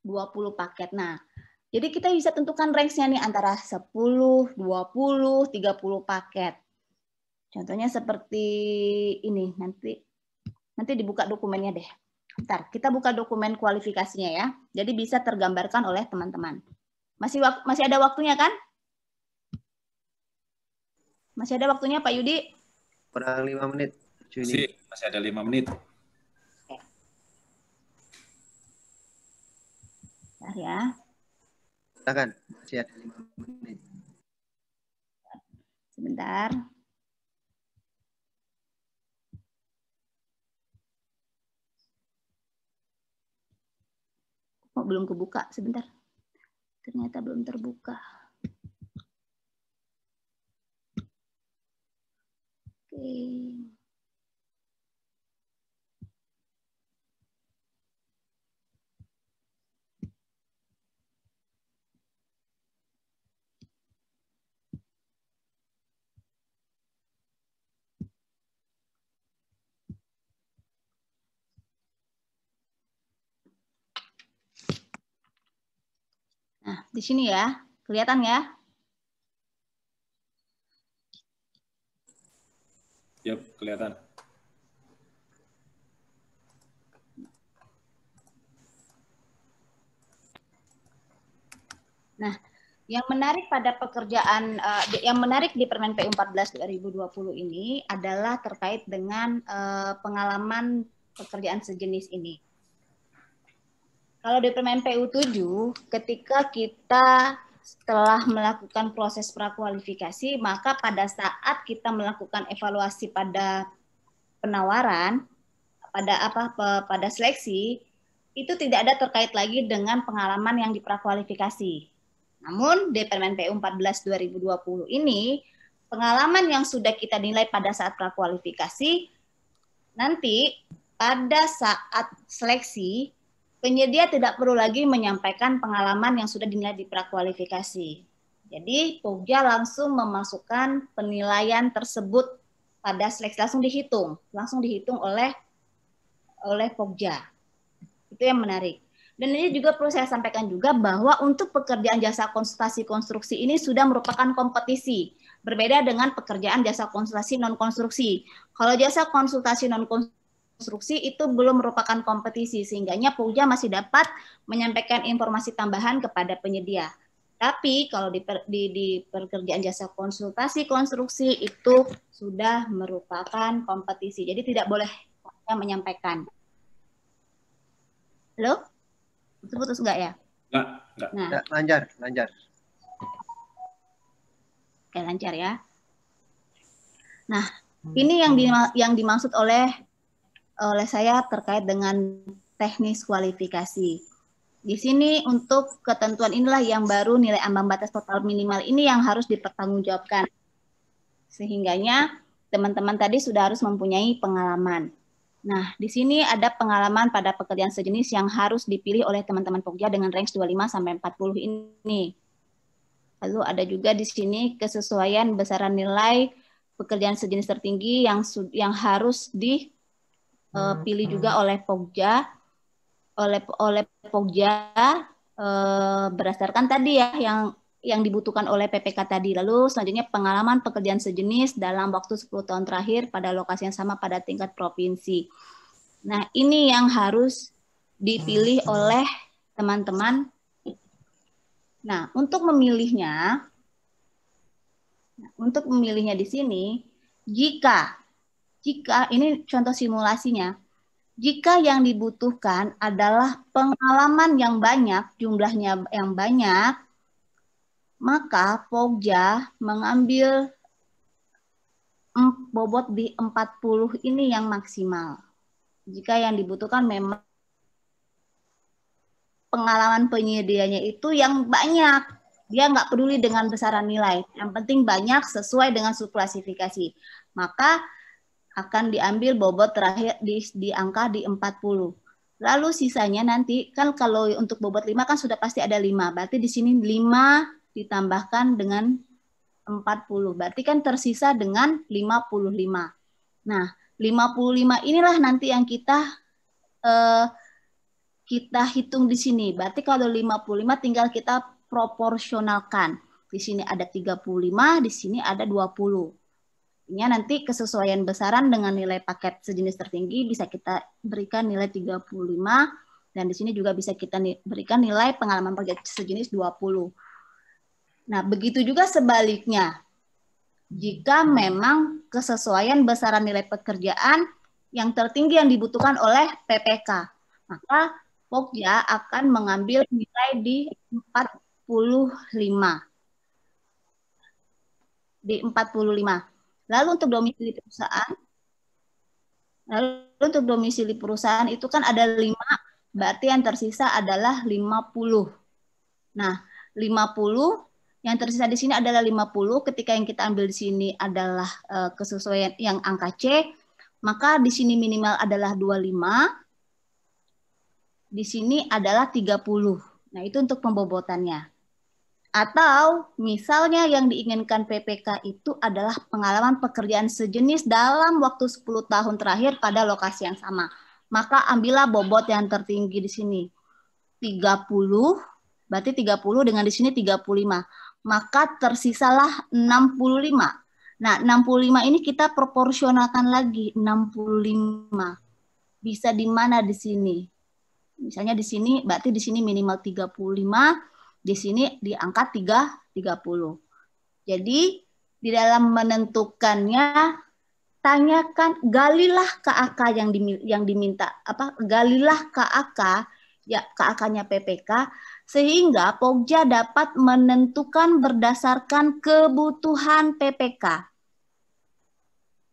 20 paket. Nah, jadi kita bisa tentukan range-nya nih antara 10, 20, 30 paket. Contohnya seperti ini, nanti dibuka dokumennya deh. Bentar, kita buka dokumen kualifikasinya ya. Jadi bisa tergambarkan oleh teman-teman. Masih ada waktunya kan? Masih ada waktunya Pak Yudi? Kurang 5 menit. Masih ada 5 menit. Oke. Bentar ya. Silakan, masih ada 5 menit. Sebentar. Oh, belum kebuka, sebentar. Ternyata belum terbuka. Oke. Nah, di sini ya, kelihatan ya? Yap, kelihatan. Nah, yang menarik pada pekerjaan, yang menarik di Permen PU 14 2020 ini adalah terkait dengan pengalaman pekerjaan sejenis ini. Kalau di Permen PU 7, ketika kita setelah melakukan proses prakualifikasi, maka pada saat kita melakukan evaluasi pada penawaran, pada seleksi, itu tidak ada terkait lagi dengan pengalaman yang diprakualifikasi. Namun di Permen PU 14 2020 ini, pengalaman yang sudah kita nilai pada saat prakualifikasi, nanti pada saat seleksi, penyedia tidak perlu lagi menyampaikan pengalaman yang sudah dinilai di prakualifikasi. Jadi Pokja langsung memasukkan penilaian tersebut pada seleksi, langsung dihitung oleh Pokja. Itu yang menarik. Dan ini juga perlu saya sampaikan juga bahwa untuk pekerjaan jasa konsultasi konstruksi ini sudah merupakan kompetisi. Berbeda dengan pekerjaan jasa konsultasi non-konstruksi. Kalau jasa konsultasi non-konstruksi konstruksi itu belum merupakan kompetisi, sehingganya Pokja masih dapat menyampaikan informasi tambahan kepada penyedia. Tapi kalau di pekerjaan jasa konsultasi konstruksi itu sudah merupakan kompetisi, jadi tidak boleh menyampaikan. Halo? Putus enggak ya? Enggak. Nah, lancar. Oke, lancar ya. Nah, ini yang dimaksud oleh saya terkait dengan teknis kualifikasi. Di sini untuk ketentuan inilah yang baru nilai ambang batas total minimal ini yang harus dipertanggungjawabkan. Sehingganya teman-teman tadi sudah harus mempunyai pengalaman. Nah, di sini ada pengalaman pada pekerjaan sejenis yang harus dipilih oleh teman-teman Pokja dengan range 25 sampai 40 ini. Lalu ada juga di sini kesesuaian besaran nilai pekerjaan sejenis tertinggi yang harus dipilih juga oleh Pokja. Oleh Pokja berdasarkan tadi ya yang dibutuhkan oleh PPK tadi. Lalu selanjutnya pengalaman pekerjaan sejenis dalam waktu 10 tahun terakhir pada lokasi yang sama pada tingkat provinsi. Nah, ini yang harus dipilih oleh teman-teman. Nah, untuk memilihnya di sini, jika ini contoh simulasinya, jika yang dibutuhkan adalah pengalaman yang banyak, jumlahnya yang banyak, maka Pokja mengambil bobot di 40 ini yang maksimal. Jika yang dibutuhkan memang pengalaman penyedianya itu yang banyak, dia nggak peduli dengan besaran nilai, yang penting banyak sesuai dengan subklasifikasi, maka akan diambil bobot terakhir di angka di 40. Lalu sisanya nanti, kan kalau untuk bobot 5 kan sudah pasti ada 5. Berarti di sini 5 ditambahkan dengan 40. Berarti kan tersisa dengan 55. Nah, 55 inilah nanti yang kita hitung di sini. Berarti kalau 55 tinggal kita proporsionalkan. Di sini ada 35, di sini ada 20. Nanti kesesuaian besaran dengan nilai paket sejenis tertinggi bisa kita berikan nilai 35 dan di sini juga bisa kita berikan nilai pengalaman paket sejenis 20. Nah, begitu juga sebaliknya. Jika memang kesesuaian besaran nilai pekerjaan yang tertinggi yang dibutuhkan oleh PPK, maka Pokja akan mengambil nilai di 45. Di 45. Lalu untuk domisili perusahaan, itu kan ada 5, berarti yang tersisa adalah 50. Nah, 50 yang tersisa di sini adalah 50, ketika yang kita ambil di sini adalah kesesuaian yang angka C, maka di sini minimal adalah 25, di sini adalah 30. Nah, itu untuk pembobotannya. Atau misalnya yang diinginkan PPK itu adalah pengalaman pekerjaan sejenis dalam waktu 10 tahun terakhir pada lokasi yang sama. Maka ambillah bobot yang tertinggi di sini. 30, berarti 30 dengan di sini 35. Maka tersisalah 65. Nah, 65 ini kita proporsionalkan lagi, 65. Bisa di mana di sini? Misalnya di sini, berarti di sini minimal 35. Di sini di angka 30. Jadi di dalam menentukannya, tanyakan, galilah KAK yang diminta, galilah KAK, ya KAK-nya PPK, sehingga Pokja dapat menentukan berdasarkan kebutuhan PPK.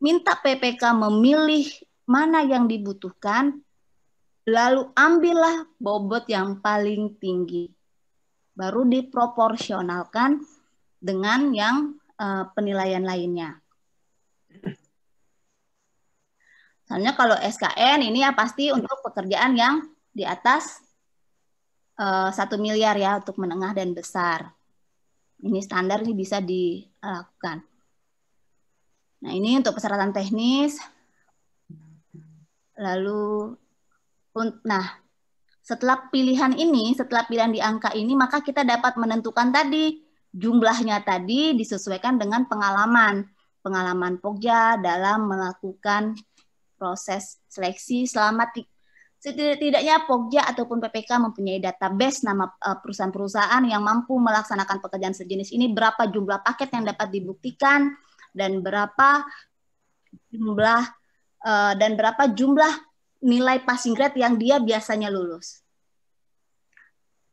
Minta PPK memilih mana yang dibutuhkan, lalu ambillah bobot yang paling tinggi. Baru diproporsionalkan dengan yang penilaian lainnya. Soalnya kalau SKN ini ya pasti untuk pekerjaan yang di atas 1 miliar ya, untuk menengah dan besar. Ini standar ini bisa dilakukan. Nah, ini untuk persyaratan teknis. Lalu, nah, setelah pilihan di angka ini, maka kita dapat menentukan tadi, jumlahnya tadi disesuaikan dengan pengalaman Pokja dalam melakukan proses seleksi selama setidaknya Pokja ataupun PPK mempunyai database nama perusahaan-perusahaan yang mampu melaksanakan pekerjaan sejenis ini, berapa jumlah paket yang dapat dibuktikan, dan berapa jumlah nilai passing grade yang dia biasanya lulus.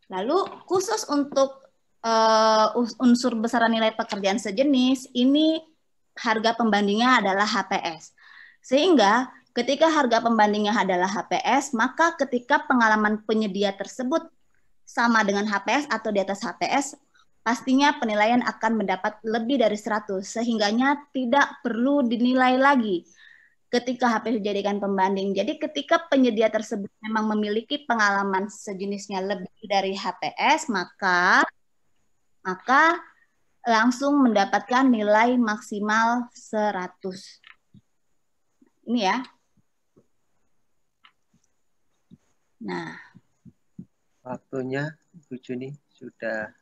Lalu khusus untuk unsur besaran nilai pekerjaan sejenis, ini harga pembandingnya adalah HPS. Sehingga ketika harga pembandingnya adalah HPS, maka ketika pengalaman penyedia tersebut sama dengan HPS atau di atas HPS, pastinya penilaian akan mendapat lebih dari 100, sehingganya tidak perlu dinilai lagi ketika HPS dijadikan pembanding. Jadi ketika penyedia tersebut memang memiliki pengalaman sejenisnya lebih dari HPS, maka langsung mendapatkan nilai maksimal 100. Ini ya. Nah, waktunya Bu Juni sudah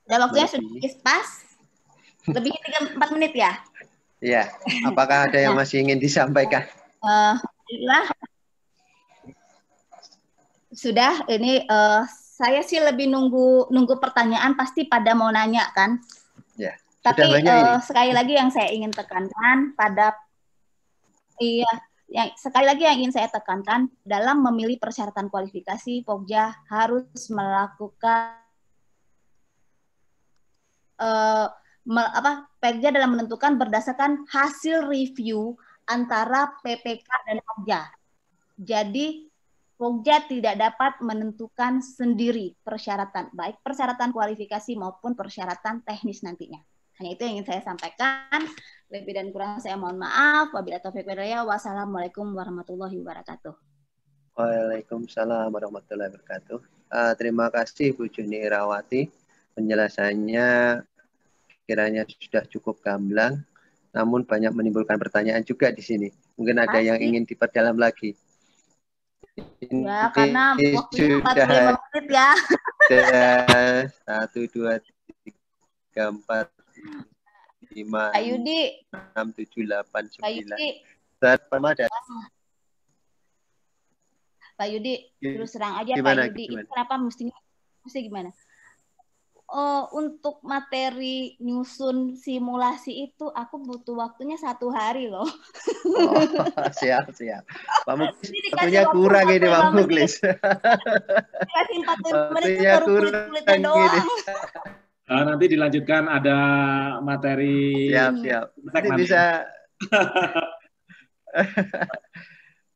waktunya sudah pas. Lebih 3-4 menit ya? Iya. Apakah ada yang masih ingin disampaikan? Sudah. Ini saya sih lebih nunggu pertanyaan, pasti pada mau nanya kan? Ya. Tapi sekali lagi yang saya ingin tekankan sekali lagi yang ingin saya tekankan, dalam memilih persyaratan kualifikasi, Pokja harus melakukan Pokja dalam menentukan berdasarkan hasil review antara PPK dan Pokja. Jadi Pokja tidak dapat menentukan sendiri persyaratan, baik persyaratan kualifikasi maupun persyaratan teknis nantinya. Hanya itu yang ingin saya sampaikan. Lebih dan kurang saya mohon maaf. Wabillahi taufiq wal hidayah. Wassalamualaikum warahmatullahi wabarakatuh. Waalaikumsalam warahmatullahi wabarakatuh. Terima kasih Bu Juni Irawati. Penjelasannya kiranya sudah cukup gamblang, namun banyak menimbulkan pertanyaan juga di sini. Mungkin ada yang ingin diperdalam lagi. Ya, karena waktunya 45 menit ya. 1, 2, 3, 4, 5, 6, 7, 8, 9. Pak Yudi, terus terang aja Pak Yudi, kenapa mesti gimana? Untuk materi nyusun simulasi itu aku butuh waktunya 1 hari loh. Siap. Pak Muklis, waktunya kurang ini Pak Muklis. Dikasih 45 menit itu baru kulit-kulitnya doang. Nanti dilanjutkan ada materi. Siap. Nanti bisa.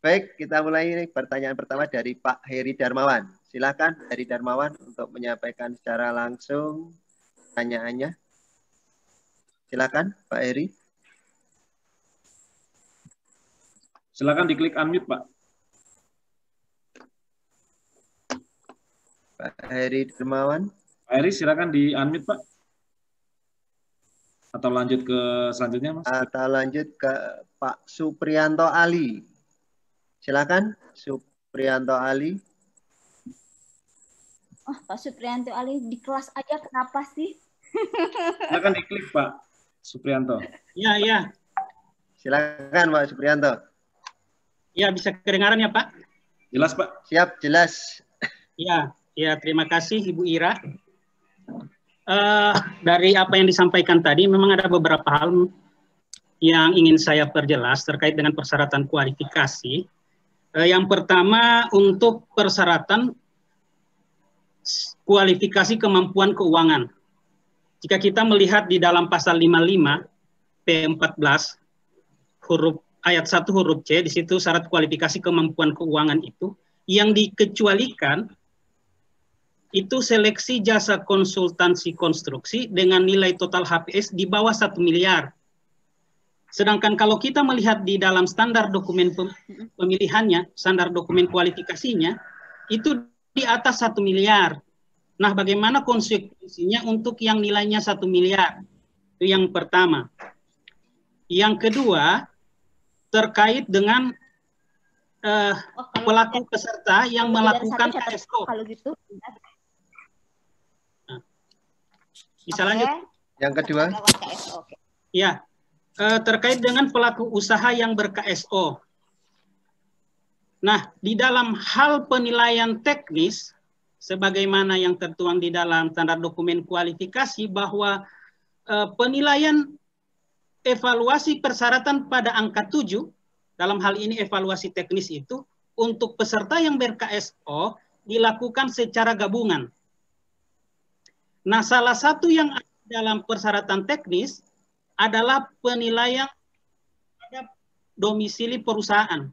Baik, kita mulai ini pertanyaan pertama dari Pak Heri Darmawan. Silakan Heri Darmawan untuk menyampaikan secara langsung pertanyaannya. Silakan Pak Heri. Silakan diklik unmute, Pak. Pak Heri Darmawan. Pak Heri, silakan di unmute, Pak. Atau lanjut ke selanjutnya, Mas? Atau lanjut ke Pak Supriyanto Ali. Silakan Supriyanto Ali. Pak Supriyanto Ali di kelas aja kenapa sih? Silakan diklik Pak Supriyanto. Iya. Silakan Pak Supriyanto. Ya, bisa kedengaran ya Pak? Jelas Pak? Siap, jelas. Ya, terima kasih Ibu Ira. Dari apa yang disampaikan tadi, memang ada beberapa hal yang ingin saya perjelas terkait dengan persyaratan kualifikasi. Yang pertama, untuk persyaratan kualifikasi kemampuan keuangan. Jika kita melihat di dalam pasal 55 P14 ayat 1 huruf C, di situ syarat kualifikasi kemampuan keuangan itu yang dikecualikan itu seleksi jasa konsultansi konstruksi dengan nilai total HPS di bawah 1 miliar. Sedangkan kalau kita melihat di dalam standar dokumen pemilihannya, standar dokumen kualifikasinya, itu di atas 1 miliar. Nah, bagaimana konsekuensinya untuk yang nilainya 1 miliar? Itu yang pertama. Yang kedua, terkait dengan pelaku peserta yang melakukan KSO. Kalau gitu, bisa lanjut? Yang kedua? Ya. terkait dengan pelaku usaha yang ber-KSO. Nah, di dalam hal penilaian teknis, sebagaimana yang tertuang di dalam standar dokumen kualifikasi, bahwa penilaian evaluasi persyaratan pada angka 7, dalam hal ini evaluasi teknis itu, untuk peserta yang ber-KSO dilakukan secara gabungan. Nah, salah satu yang ada dalam persyaratan teknis adalah penilaian terhadap domisili perusahaan.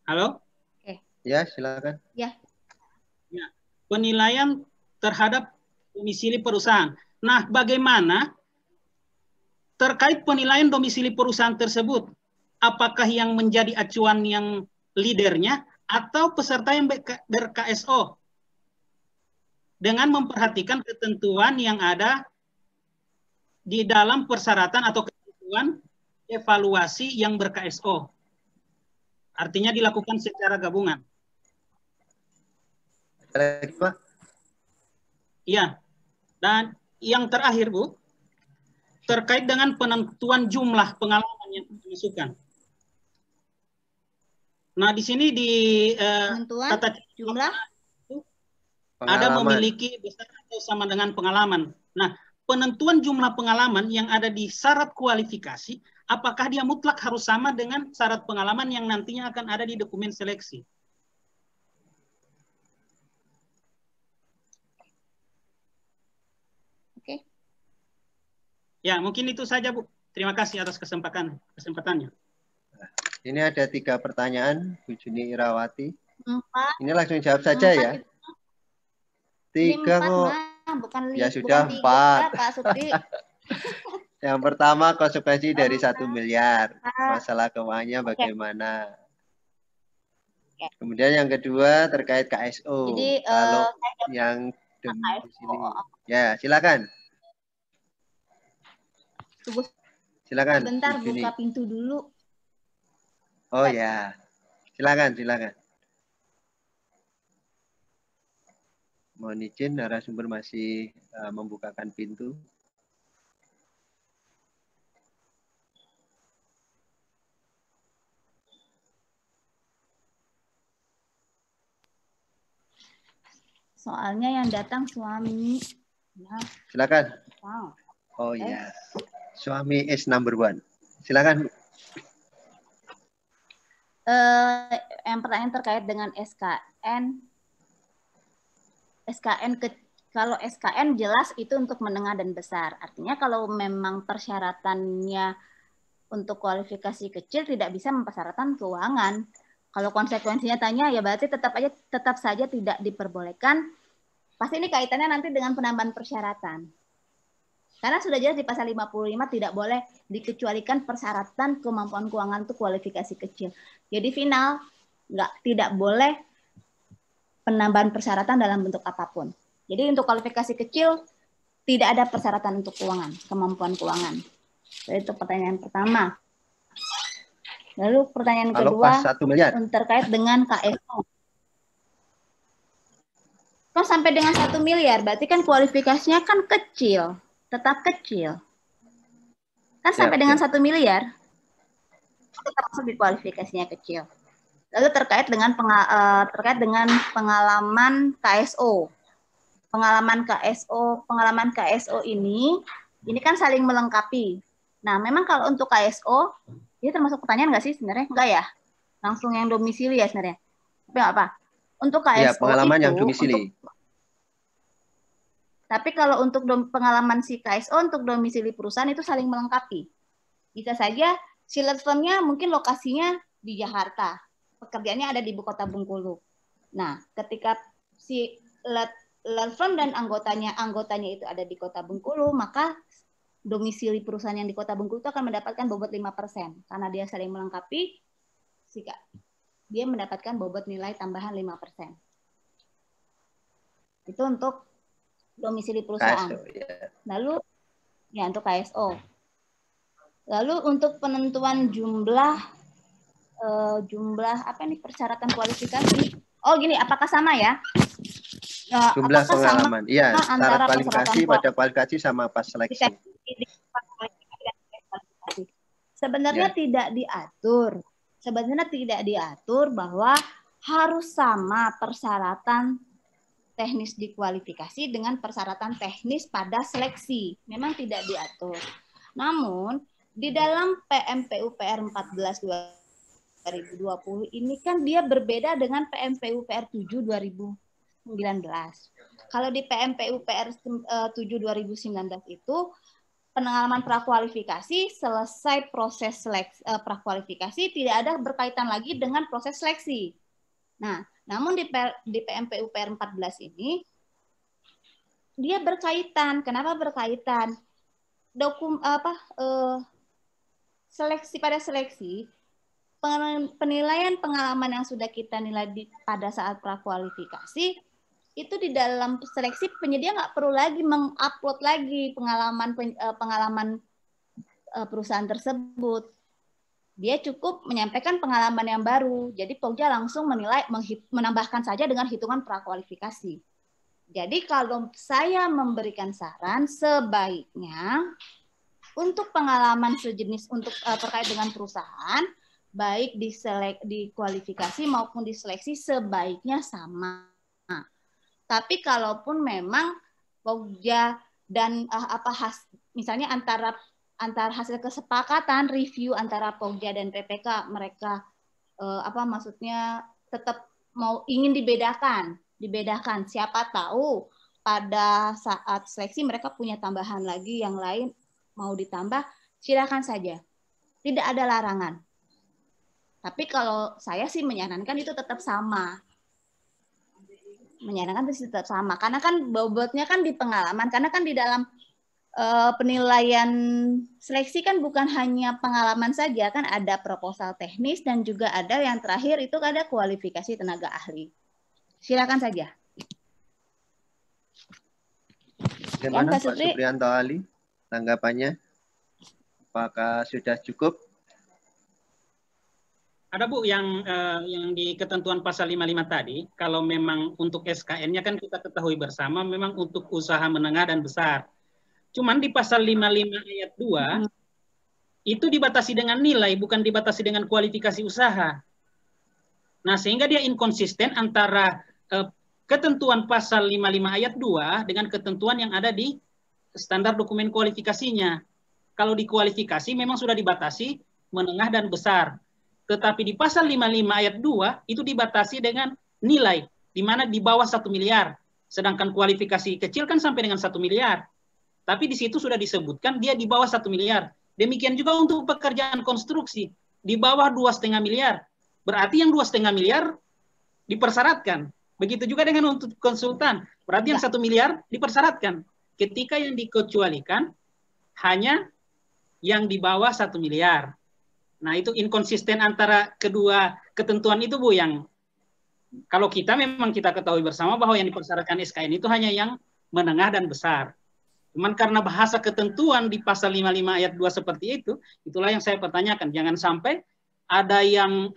Halo? Ya, silakan. Ya. Ya, penilaian terhadap domisili perusahaan. Nah, bagaimana terkait penilaian domisili perusahaan tersebut? Apakah yang menjadi acuan yang leadernya atau peserta yang ber-KSO? Dengan memperhatikan ketentuan yang ada di dalam persyaratan atau ketentuan evaluasi yang ber-KSO. Artinya dilakukan secara gabungan. Lagi, Pak? Iya. Dan yang terakhir, Bu, terkait dengan penentuan jumlah pengalaman yang dimasukkan. Nah, di sini di tata jumlah ada memiliki besar atau sama dengan pengalaman. Nah, penentuan jumlah pengalaman yang ada di syarat kualifikasi, apakah dia mutlak harus sama dengan syarat pengalaman yang nantinya akan ada di dokumen seleksi? Oke. Ya, mungkin itu saja, Bu. Terima kasih atas kesempatannya. Ini ada 3 pertanyaan, Bu Juni Irawati. 4. Ini langsung jawab saja ya. 3 kok. Bukan Ya sudah 4. Pak Supri. Yang pertama, konsekuensi dari 1 miliar. Masalah keuangannya bagaimana? Kemudian yang kedua terkait KSO. Jadi, kalau yang di sini. Ya, silakan. Tunggu silakan. Sebentar, buka pintu dulu. Oh ya, silakan. Mohon izin, narasumber masih membukakan pintu. Soalnya yang datang suami. Ya. Silakan. Wow. Oh ya, suami is number 1. Silakan. Yang pertanyaan terkait dengan SKN. Kalau SKN jelas itu untuk menengah dan besar. Artinya kalau memang persyaratannya untuk kualifikasi kecil tidak bisa mempersyaratkan keuangan. Kalau konsekuensinya tanya ya berarti tetap saja tidak diperbolehkan. Pasti ini kaitannya nanti dengan penambahan persyaratan. Karena sudah jelas di pasal 55 tidak boleh dikecualikan persyaratan kemampuan keuangan untuk kualifikasi kecil. Jadi final tidak boleh penambahan persyaratan dalam bentuk apapun. Jadi untuk kualifikasi kecil tidak ada persyaratan untuk kemampuan keuangan. Jadi itu pertanyaan pertama. Lalu pertanyaan kedua terkait dengan KSO. Kan sampai dengan 1 miliar, berarti kan kualifikasinya kan kecil, tetap kecil. Kan sampai dengan 1 miliar, tetap masuk di kualifikasinya kecil. Lalu terkait dengan pengalaman KSO. Pengalaman KSO ini kan saling melengkapi. Nah, memang kalau untuk KSO, ini termasuk pertanyaan nggak sih sebenarnya? Enggak ya? Langsung yang domisili ya sebenarnya? Tapi nggak apa. Untuk KSO ya, pengalaman itu, yang domisili. Tapi kalau untuk pengalaman si KSO untuk domisili perusahaan itu saling melengkapi. Bisa saja si law firm-nya mungkin lokasinya di Jakarta, pekerjaannya ada di Ibu Kota Bengkulu. Nah, ketika si law firm dan anggotanya itu ada di Kota Bengkulu, maka domisili perusahaan yang di Kota Bengkulu itu akan mendapatkan bobot 5%. Karena dia saling melengkapi, dia mendapatkan bobot nilai tambahan 5%. Itu untuk domisili perusahaan. KSO, ya. Lalu, ya untuk KSO. Lalu untuk penentuan jumlah apa nih persyaratan kualifikasi? Oh gini, apakah sama ya? Jumlah pengalaman. Iya, syarat antara kualifikasi pada kualifikasi sama pas seleksi. Sebenarnya tidak diatur. Sebenarnya tidak diatur bahwa harus sama persyaratan teknis di kualifikasi dengan persyaratan teknis pada seleksi. Memang tidak diatur. Namun, di dalam PMPUPR 14 2020 ini kan dia berbeda dengan PMPUPR 7 2019. Kalau di PMPUPR 7 2019 itu pengalaman prakualifikasi selesai proses seleksi, prakualifikasi tidak ada berkaitan lagi dengan proses seleksi. Nah, namun di PMPUPR 14 ini dia berkaitan. Kenapa berkaitan? Seleksi pada seleksi, penilaian pengalaman yang sudah kita nilai pada saat prakualifikasi itu di dalam seleksi penyedia nggak perlu lagi mengupload lagi pengalaman perusahaan tersebut. Dia cukup menyampaikan pengalaman yang baru. Jadi Pokja langsung menambahkan saja dengan hitungan prakualifikasi. Jadi kalau saya memberikan saran, sebaiknya untuk pengalaman sejenis untuk terkait dengan perusahaan, baik di kualifikasi maupun di seleksi sebaiknya sama. Tapi kalaupun memang Pokja dan misalnya antara hasil kesepakatan review antara Pokja dan PPK mereka maksudnya tetap ingin dibedakan, siapa tahu pada saat seleksi mereka punya tambahan lagi yang lain mau ditambah, silakan saja. Tidak ada larangan. Tapi kalau saya sih menyarankan itu tetap sama. Karena kan bobotnya kan di pengalaman, karena kan di dalam penilaian seleksi kan bukan hanya pengalaman saja, kan ada proposal teknis dan juga ada yang terakhir itu ada kualifikasi tenaga ahli. Silakan saja. Bagaimana Pak Supriyanto Ali tanggapannya? Apakah sudah cukup? Ada Bu yang di ketentuan pasal 55 tadi, kalau memang untuk SKN-nya kan kita ketahui bersama memang untuk usaha menengah dan besar. Cuman di pasal 55 ayat 2 itu dibatasi dengan nilai, bukan dibatasi dengan kualifikasi usaha. Nah, sehingga dia inkonsisten antara ketentuan pasal 55 ayat 2 dengan ketentuan yang ada di standar dokumen kualifikasinya. Kalau di kualifikasi memang sudah dibatasi menengah dan besar. Tetapi di pasal 55 ayat 2 itu dibatasi dengan nilai, di mana di bawah 1 miliar. Sedangkan kualifikasi kecil kan sampai dengan 1 miliar. Tapi di situ sudah disebutkan dia di bawah 1 miliar. Demikian juga untuk pekerjaan konstruksi, di bawah 2,5 miliar. Berarti yang 2,5 miliar dipersyaratkan. Begitu juga dengan untuk konsultan. Berarti yang 1 miliar dipersyaratkan. Ketika yang dikecualikan hanya yang di bawah 1 miliar. Nah, itu inkonsisten antara kedua ketentuan itu, Bu, yang kalau kita memang kita ketahui bersama bahwa yang dipersyaratkan SKN itu hanya yang menengah dan besar. Cuman karena bahasa ketentuan di pasal 55 ayat 2 seperti itu, itulah yang saya pertanyakan. Jangan sampai ada yang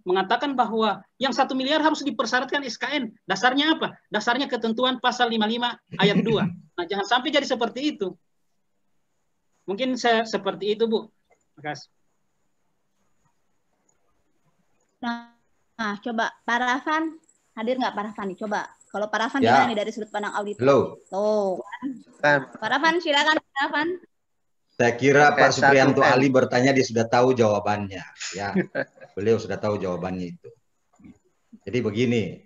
mengatakan bahwa yang 1 miliar harus dipersyaratkan SKN. Dasarnya apa? Dasarnya ketentuan pasal 55 ayat 2. Nah, jangan sampai jadi seperti itu. Mungkin seperti itu, Bu. Terima kasih. Nah, coba Pak Rafan, hadir nggak Pak Rafan nih? Coba, kalau Pak Rafan gimana nih dari sudut pandang auditor? Halo. Tuh, Pak Rafan, silakan Pak Rafan. Saya kira Pak Supriyanto Ali bertanya, dia sudah tahu jawabannya. Ya, beliau sudah tahu jawabannya itu. Jadi begini,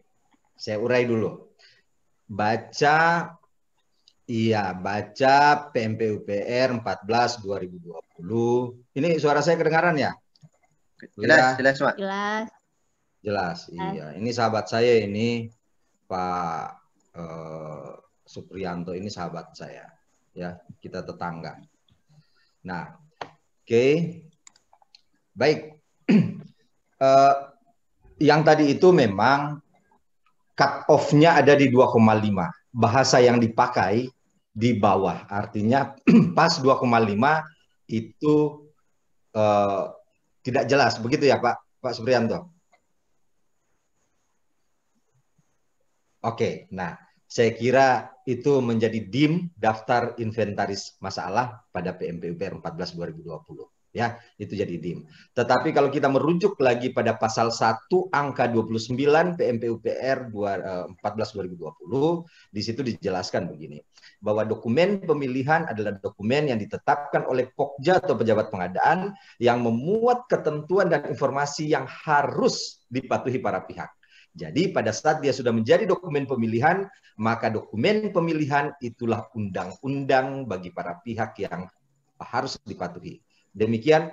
saya urai dulu. Baca PMPUPR 14 2020. Ini suara saya kedengaran ya? Jelas, Pak. Jelas. Iya. Ini sahabat saya ini Pak Supriyanto, ini sahabat saya. Ya, kita tetangga. Nah, oke. Baik. Yang tadi itu memang cut off-nya ada di 2,5. Bahasa yang dipakai di bawah. Artinya pas 2,5 itu tidak jelas, begitu ya Pak Supriyanto? Oke, nah Saya kira itu menjadi DIM, daftar inventaris masalah pada PMPUPR 14 2020. Ya, itu jadi DIM. Tetapi kalau kita merujuk lagi pada pasal 1 angka 29 PMPUPR 14 2020, di situ dijelaskan begini, bahwa dokumen pemilihan adalah dokumen yang ditetapkan oleh Pokja atau pejabat pengadaan yang memuat ketentuan dan informasi yang harus dipatuhi para pihak. Jadi pada saat dia sudah menjadi dokumen pemilihan, maka dokumen pemilihan itulah undang-undang bagi para pihak yang harus dipatuhi. Demikian,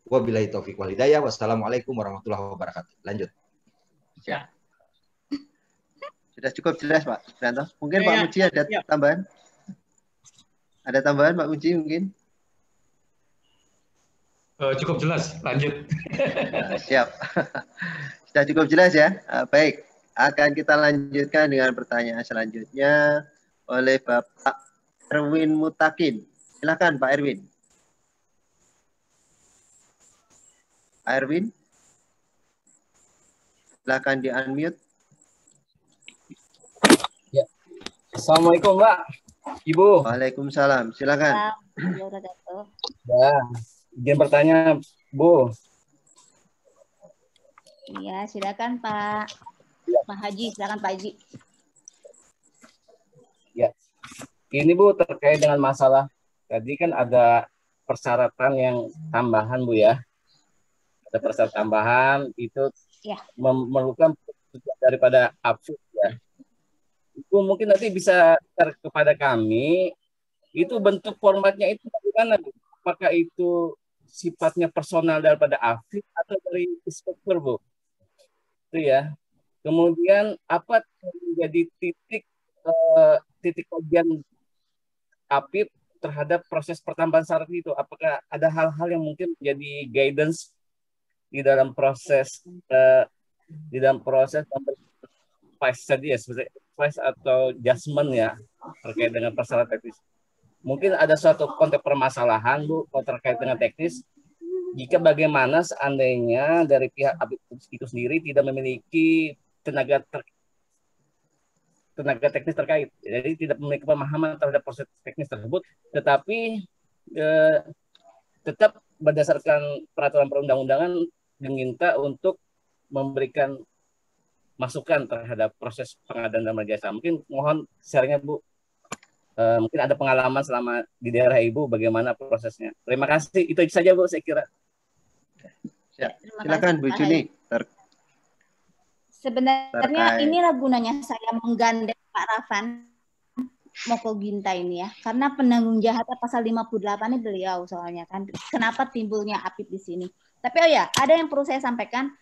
wabillahi taufiq wal hidayah. Wassalamualaikum warahmatullahi wabarakatuh. Lanjut. Ya. Sudah cukup jelas, Pak Suprianto. Mungkin Pak Muji ada tambahan? Ada tambahan, Pak Muji mungkin? Cukup jelas, lanjut. Nah, siap. Sudah cukup jelas ya. Baik, akan kita lanjutkan dengan pertanyaan selanjutnya oleh Bapak Erwin Mutakin. Silakan Pak Erwin. Pak Erwin, silakan di-unmute. Ya. Assalamualaikum Pak, Ibu. Waalaikumsalam, silakan. Ya, izin bertanya, Bu. Iya, silakan Pak. Pak Haji, silakan Pak Haji. Ya, ini Bu terkait dengan masalah tadi kan ada persyaratan yang tambahan Bu ya. Ada persyaratan tambahan itu ya, memerlukan daripada AFIP ya. Ibu mungkin nanti bisa kepada kami itu bentuk formatnya itu bagaimana Bu? Apakah itu sifatnya personal daripada AFIP atau dari inspektur Bu? Itu ya. Kemudian apa menjadi titik kajian AFIP terhadap proses pertambahan syarat itu? Apakah ada hal-hal yang mungkin menjadi guidance di dalam proses tadi ya, seperti advice atau adjustment ya terkait dengan persyaratan teknis? Mungkin ada suatu konteks permasalahan Bu terkait dengan teknis. Jika bagaimana seandainya dari pihak AFIP itu sendiri tidak memiliki tenaga teknis terkait, jadi tidak memiliki pemahaman terhadap proses teknis tersebut, tetapi tetap berdasarkan peraturan perundang-undangan diminta untuk memberikan masukan terhadap proses pengadaan dan jasa. Mungkin mohon sharingnya Bu. Mungkin ada pengalaman selama di daerah Ibu bagaimana prosesnya. Terima kasih. Itu saja Bu saya kira. Ya, silakan Bu Juni. Sebenarnya inilah gunanya saya menggandeng Pak Rafan Moko Ginta ini ya, karena penanggung jawab pasal 58 ini beliau soalnya kan. Kenapa timbulnya AFIP di sini? Tapi oh ya, ada yang perlu saya sampaikan.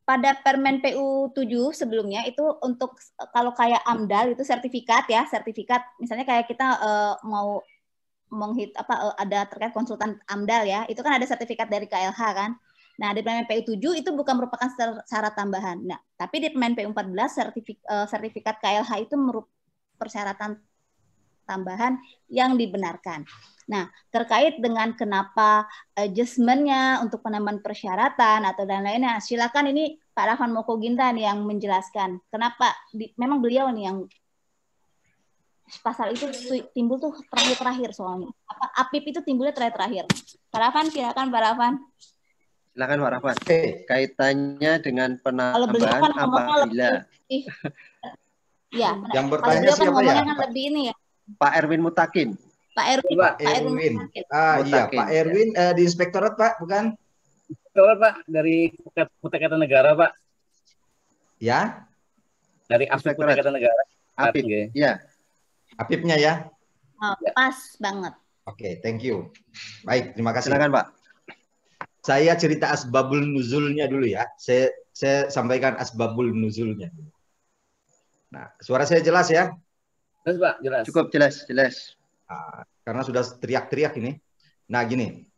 Pada Permen PU 7 sebelumnya itu untuk kalau kayak AMDAL itu sertifikat ya, sertifikat misalnya kayak kita mau ada terkait konsultan AMDAL ya, itu kan ada sertifikat dari KLH kan. Nah, di Permen PU 7 itu bukan merupakan syarat tambahan. Nah, tapi di Permen PU 14 sertifikat KLH itu merupakan persyaratan tambahan yang dibenarkan. Nah, terkait dengan kenapa adjustment-nya untuk penambahan persyaratan atau dan lainnya, silakan ini Pak Rafan Moko Ginta nih yang menjelaskan. Kenapa memang beliau nih yang pasal itu timbul tuh terakhir soalnya. AFIP itu timbulnya terakhir. Pak Rafan, silakan Pak Rafan. Silakan Pak Rafan. Kaitannya dengan penambahan kan apabila. Ya, yang bertanya siapa ya? Kan lebih ini ya. Pak Erwin Mutakin. Pak Erwin. Iya, Pak Erwin di Inspektorat Pak, bukan? Inspektorat Pak, dari Kutai Kartanegara Pak. Ya? Dari AFIP Kutai Kartanegara. AFIP, ya. AFIP-nya ya? Oh, pas banget. Oke, thank you. Baik, terima kasih. Silakan Pak. Saya cerita asbabul nuzulnya dulu ya. Saya sampaikan asbabul nuzulnya. Nah, suara saya jelas ya? Jelas Pak, jelas. Cukup jelas. Nah, karena sudah teriak-teriak ini. Nah, gini.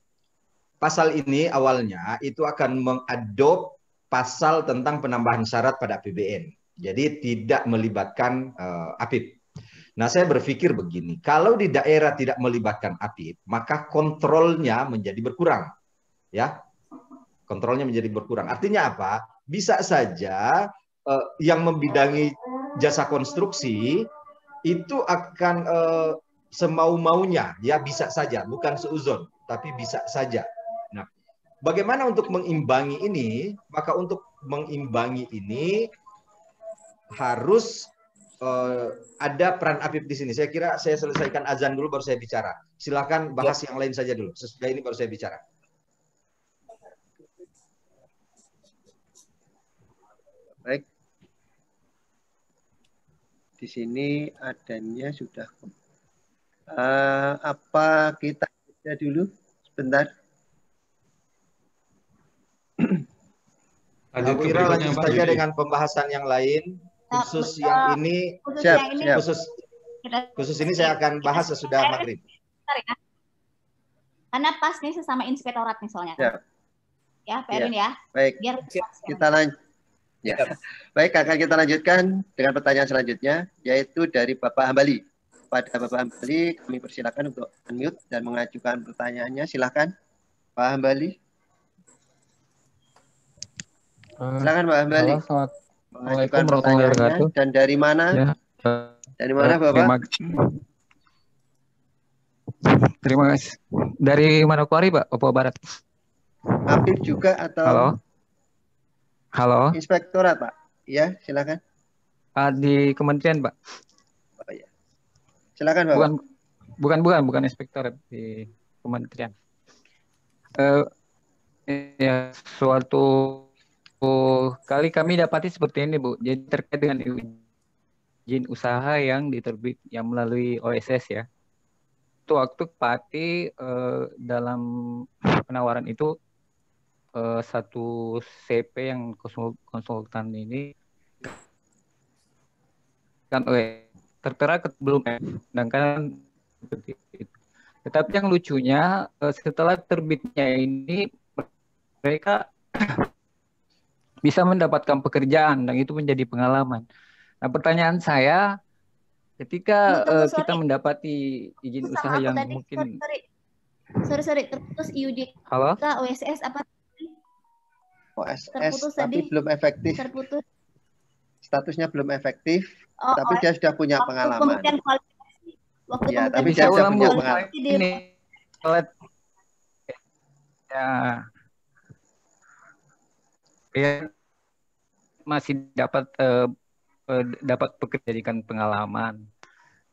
Pasal ini awalnya itu akan mengadop pasal tentang penambahan syarat pada APBN. Jadi tidak melibatkan AFIP. Nah, saya berpikir begini, kalau di daerah tidak melibatkan AFIP, maka kontrolnya menjadi berkurang. Ya. Kontrolnya menjadi berkurang. Artinya apa? Bisa saja yang membidangi jasa konstruksi itu akan semau-maunya, ya bisa saja, bukan seuzon, tapi bisa saja. Nah, bagaimana untuk mengimbangi ini? Maka untuk mengimbangi ini harus ada peran Apip di sini. Saya kira saya selesaikan azan dulu baru saya bicara. Silakan bahas yang lain saja dulu. Sesudah ini baru saya bicara. Baik. Di sini adanya sudah. Apa kita baca dulu sebentar? Aku kira lanjut saja dengan pembahasan yang lain. Khusus yang ini, khusus ini saya akan bahas sesudah maghrib. Karena pas nih sesama inspektorat nih soalnya. Kan? Ya, Pak Erwin ya. Baik, biar kita lanjut. Ya. Baik, akan kita lanjutkan dengan pertanyaan selanjutnya, yaitu dari Bapak Hambali. Pada Bapak Hambali, kami persilakan untuk unmute dan mengajukan pertanyaannya. Silakan, Pak Hambali. Silakan, Pak Hambali. Mengajukan pertanyaannya. Dan dari mana? Ya. Dari mana, Bapak? Terima kasih. Dari Manokwari, Pak, Papua Barat. Apip juga atau? Halo. Halo. Inspektorat, Pak. Ya, silakan. Di kementerian, Pak. Oh, ya. Silakan, Bapak. Bukan inspektorat di kementerian. Ya, suatu kali kami dapati seperti ini, Bu. Jadi terkait dengan izin usaha yang diterbit yang melalui OSS ya. Itu waktu Pati dalam penawaran itu satu CP yang konsultan ini kan tertera belum, sedangkan seperti itu. Tetapi yang lucunya setelah terbitnya ini mereka bisa mendapatkan pekerjaan dan itu menjadi pengalaman. Nah, pertanyaan saya, ketika kita mendapati izin usaha yang tadi, mungkin sorry terputus IUD. Halo? Kita OSS apa? OSS terputus tapi tadi. belum efektif. Terputus. Statusnya belum efektif, tapi dia sudah punya pengalaman. Waktu ya, tapi dia sudah punya pengalaman. Ini ya masih dapat pekerjaan pengalaman.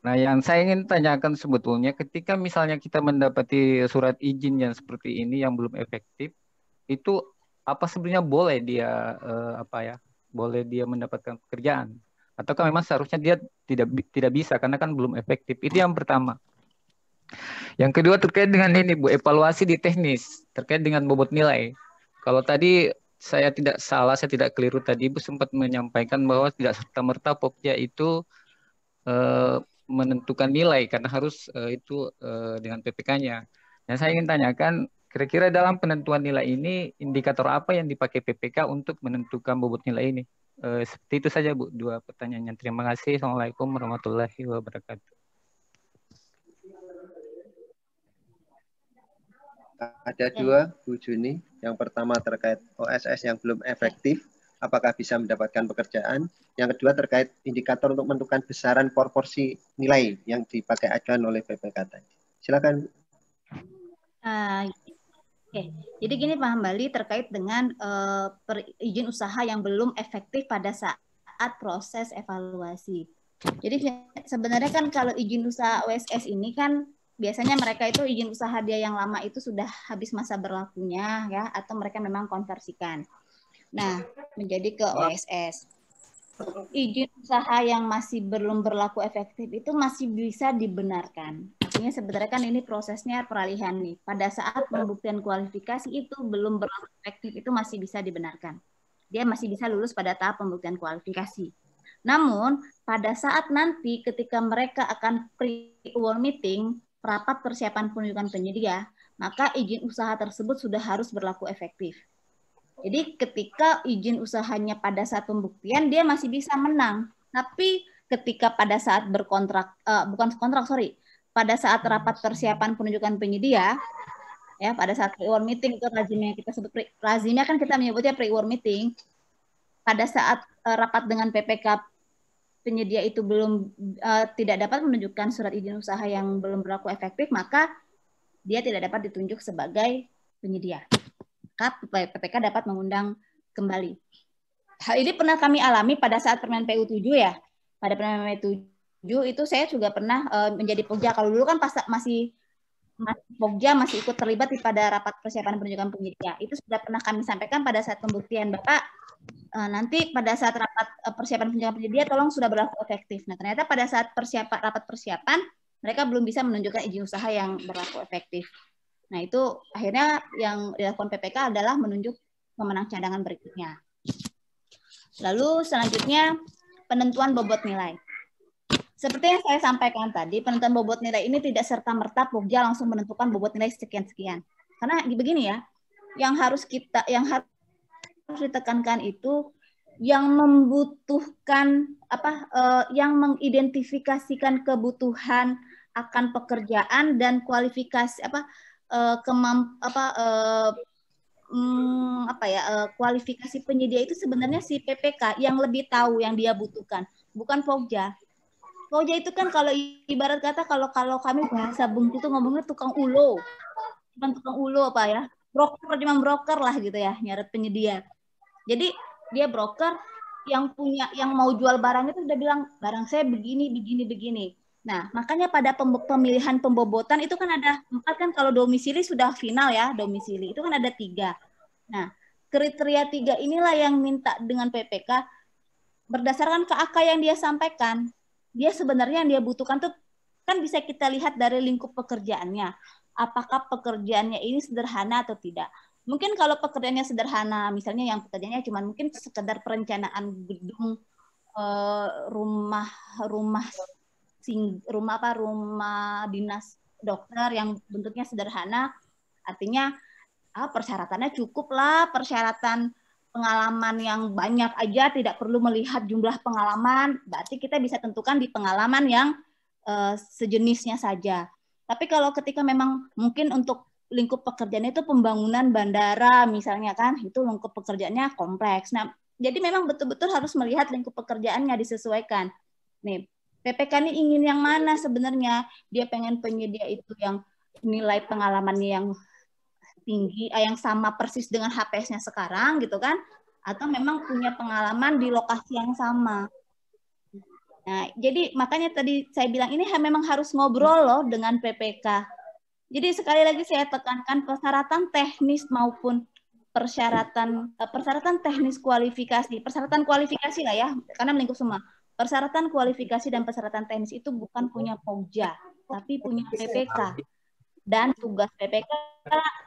Nah, yang saya ingin tanyakan sebetulnya ketika misalnya kita mendapati surat izin yang seperti ini yang belum efektif, itu apa sebenarnya boleh dia boleh dia mendapatkan pekerjaan? Ataukah memang seharusnya dia tidak bisa karena kan belum efektif? Itu yang pertama. Yang kedua terkait dengan ini, Bu, evaluasi di teknis terkait dengan bobot nilai. Kalau tadi saya tidak salah, saya tidak keliru tadi, Ibu sempat menyampaikan bahwa tidak serta-merta Pokja itu menentukan nilai karena harus itu dengan PPK-nya. Yang saya ingin tanyakan, kira-kira dalam penentuan nilai ini indikator apa yang dipakai PPK untuk menentukan bobot nilai ini? Seperti itu saja, Bu, dua pertanyaannya. Terima kasih. Assalamualaikum warahmatullahi wabarakatuh. Ada dua, Bu Juni. Yang pertama terkait OSS yang belum efektif, apakah bisa mendapatkan pekerjaan. Yang kedua terkait indikator untuk menentukan besaran proporsi nilai yang dipakai acuan oleh PPK tadi. Silakan. Oke. Jadi gini Pak Hambali terkait dengan izin usaha yang belum efektif pada saat proses evaluasi. Jadi sebenarnya kan kalau izin usaha OSS ini kan biasanya mereka itu izin usaha dia yang lama itu sudah habis masa berlakunya ya, atau mereka memang konversikan. Nah, menjadi ke OSS. Izin usaha yang masih belum berlaku efektif itu masih bisa dibenarkan. Artinya sebenarnya kan ini prosesnya peralihan nih. Pada saat pembuktian kualifikasi itu belum berlaku efektif itu masih bisa dibenarkan. Dia masih bisa lulus pada tahap pembuktian kualifikasi. Namun pada saat nanti ketika mereka akan pre-award meeting, rapat persiapan penunjukan penyedia, maka izin usaha tersebut sudah harus berlaku efektif. Jadi ketika izin usahanya pada saat pembuktian dia masih bisa menang, tapi ketika pada saat pada saat rapat persiapan penunjukan penyedia, ya pada saat pre-award meeting itu lazimnya kita sebut kan kita menyebutnya pre-award meeting. Pada saat rapat dengan PPK penyedia itu belum tidak dapat menunjukkan surat izin usaha yang belum berlaku efektif, maka dia tidak dapat ditunjuk sebagai penyedia. Maka PPK dapat mengundang kembali. Hal ini pernah kami alami pada saat Permen PU 7 ya. Pada Permen PU 7 itu saya juga pernah menjadi pogja. Kalau dulu kan pas masih pogja masih ikut terlibat pada rapat persiapan penunjukan penyedia. Itu sudah pernah kami sampaikan pada saat pembuktian, Bapak. Nanti pada saat rapat persiapan penunjukan penyedia tolong sudah berlaku efektif. Nah, ternyata pada saat rapat persiapan mereka belum bisa menunjukkan izin usaha yang berlaku efektif. Nah, itu akhirnya yang dilakukan PPK adalah menunjuk pemenang cadangan berikutnya. Lalu selanjutnya penentuan bobot nilai. Seperti yang saya sampaikan tadi, penentuan bobot nilai ini tidak serta-merta Pogja langsung menentukan bobot nilai sekian-sekian. Karena begini ya, yang harus ditekankan itu yang membutuhkan yang mengidentifikasikan kebutuhan akan pekerjaan dan kualifikasi kualifikasi penyedia itu sebenarnya si PPK yang lebih tahu yang dia butuhkan, bukan Pogja. Pogja itu kan kalau ibarat kata kalau kami bahasa Bung itu ngomongnya tukang ulo. Bukan tukang ulo broker, cuma broker lah gitu ya, nyaret penyedia. Jadi dia broker yang mau jual barang itu udah bilang barang saya begini. Nah, makanya pada pemilihan pembobotan itu kan ada 4 kan, kalau domisili sudah final ya, domisili itu kan ada 3. Nah, kriteria 3 inilah yang minta dengan PPK berdasarkan KAK yang dia sampaikan. Dia sebenarnya yang dia butuhkan tuh kan bisa kita lihat dari lingkup pekerjaannya. Apakah pekerjaannya ini sederhana atau tidak? Mungkin kalau pekerjaannya sederhana, misalnya yang pekerjaannya cuma mungkin sekedar perencanaan gedung, rumah dinas dokter yang bentuknya sederhana, artinya persyaratannya cukup lah, persyaratan pengalaman yang banyak aja, tidak perlu melihat jumlah pengalaman, berarti kita bisa tentukan di pengalaman yang sejenisnya saja. Tapi kalau ketika memang mungkin untuk lingkup pekerjaannya itu pembangunan bandara misalnya kan, itu lingkup pekerjaannya kompleks. Nah, jadi memang betul-betul harus melihat lingkup pekerjaannya disesuaikan. Nih, PPK ini ingin yang mana sebenarnya? Dia pengen penyedia itu yang nilai pengalamannya yang tinggi, yang sama persis dengan HPS-nya sekarang gitu kan, atau memang punya pengalaman di lokasi yang sama. Nah, jadi makanya tadi saya bilang ini memang harus ngobrol loh dengan PPK. Jadi sekali lagi saya tekankan persyaratan teknis maupun persyaratan teknis kualifikasi, persyaratan kualifikasi lah ya, karena melingkup semua. Persyaratan kualifikasi dan persyaratan teknis itu bukan punya Pogja, tapi punya PPK. Dan tugas PPK,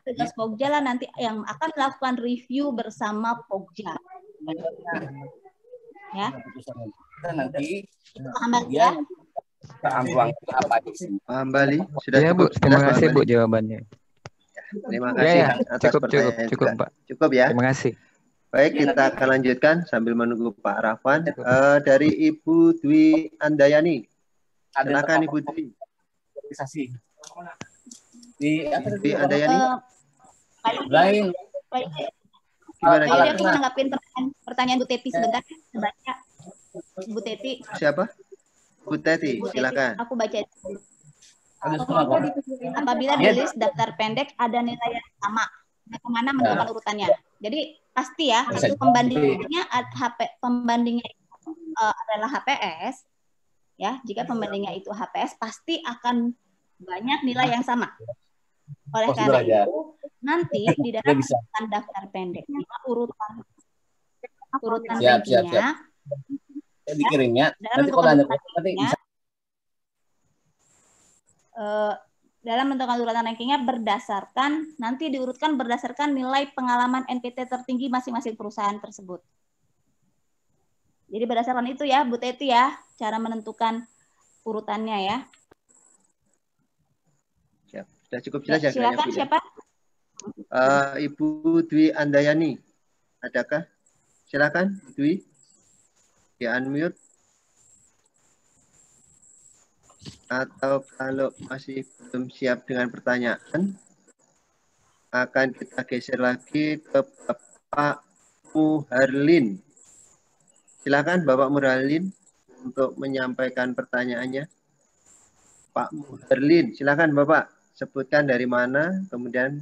tugas Pogja lah nanti yang akan melakukan review bersama Pogja. Ya. Nanti ya. Paham Bali? Sudah ya, cukup. Bu. Terima kasih Bu jawabannya. Terima kasih atas pertanyaan. Cukup Pak. Cukup ya. Terima kasih. Baik, kita akan lanjutkan sambil menunggu Pak Rafan. Dari Ibu Dwi Andayani. Silakan Ibu Dwi. Dwi Andayani. Lain. Gimana? Aku menanggapin pertanyaan Bu Teti sebentar. Bu Teti. Siapa? Bu Teti, silakan. Aku baca. Apabila di list daftar pendek ada nilai yang sama, kemana menentukan urutannya. Jadi pasti ya, pembandingnya itu adalah HPS. Ya, jika pembandingnya itu HPS, pasti akan banyak nilai yang sama. Oleh karena itu, nanti di dalam daftar pendeknya urutan rankingnya. Dikirimnya nanti kalau nanti bisa dalam menentukan urutan rankingnya nanti diurutkan berdasarkan nilai pengalaman NPT tertinggi masing-masing perusahaan tersebut. Jadi berdasarkan itu ya Bu Teti ya cara menentukan urutannya ya. Siap. Sudah cukup jelas ya. Silakan siapa? Ibu Dwi Andayani, adakah? Silakan Dwi. Di unmute. Atau kalau masih belum siap dengan pertanyaan, akan kita geser lagi ke Bapak Muharlin. Silakan Bapak Muharlin. untuk menyampaikan pertanyaannya? Pak Muharlin, silakan Bapak. Sebutkan dari mana, kemudian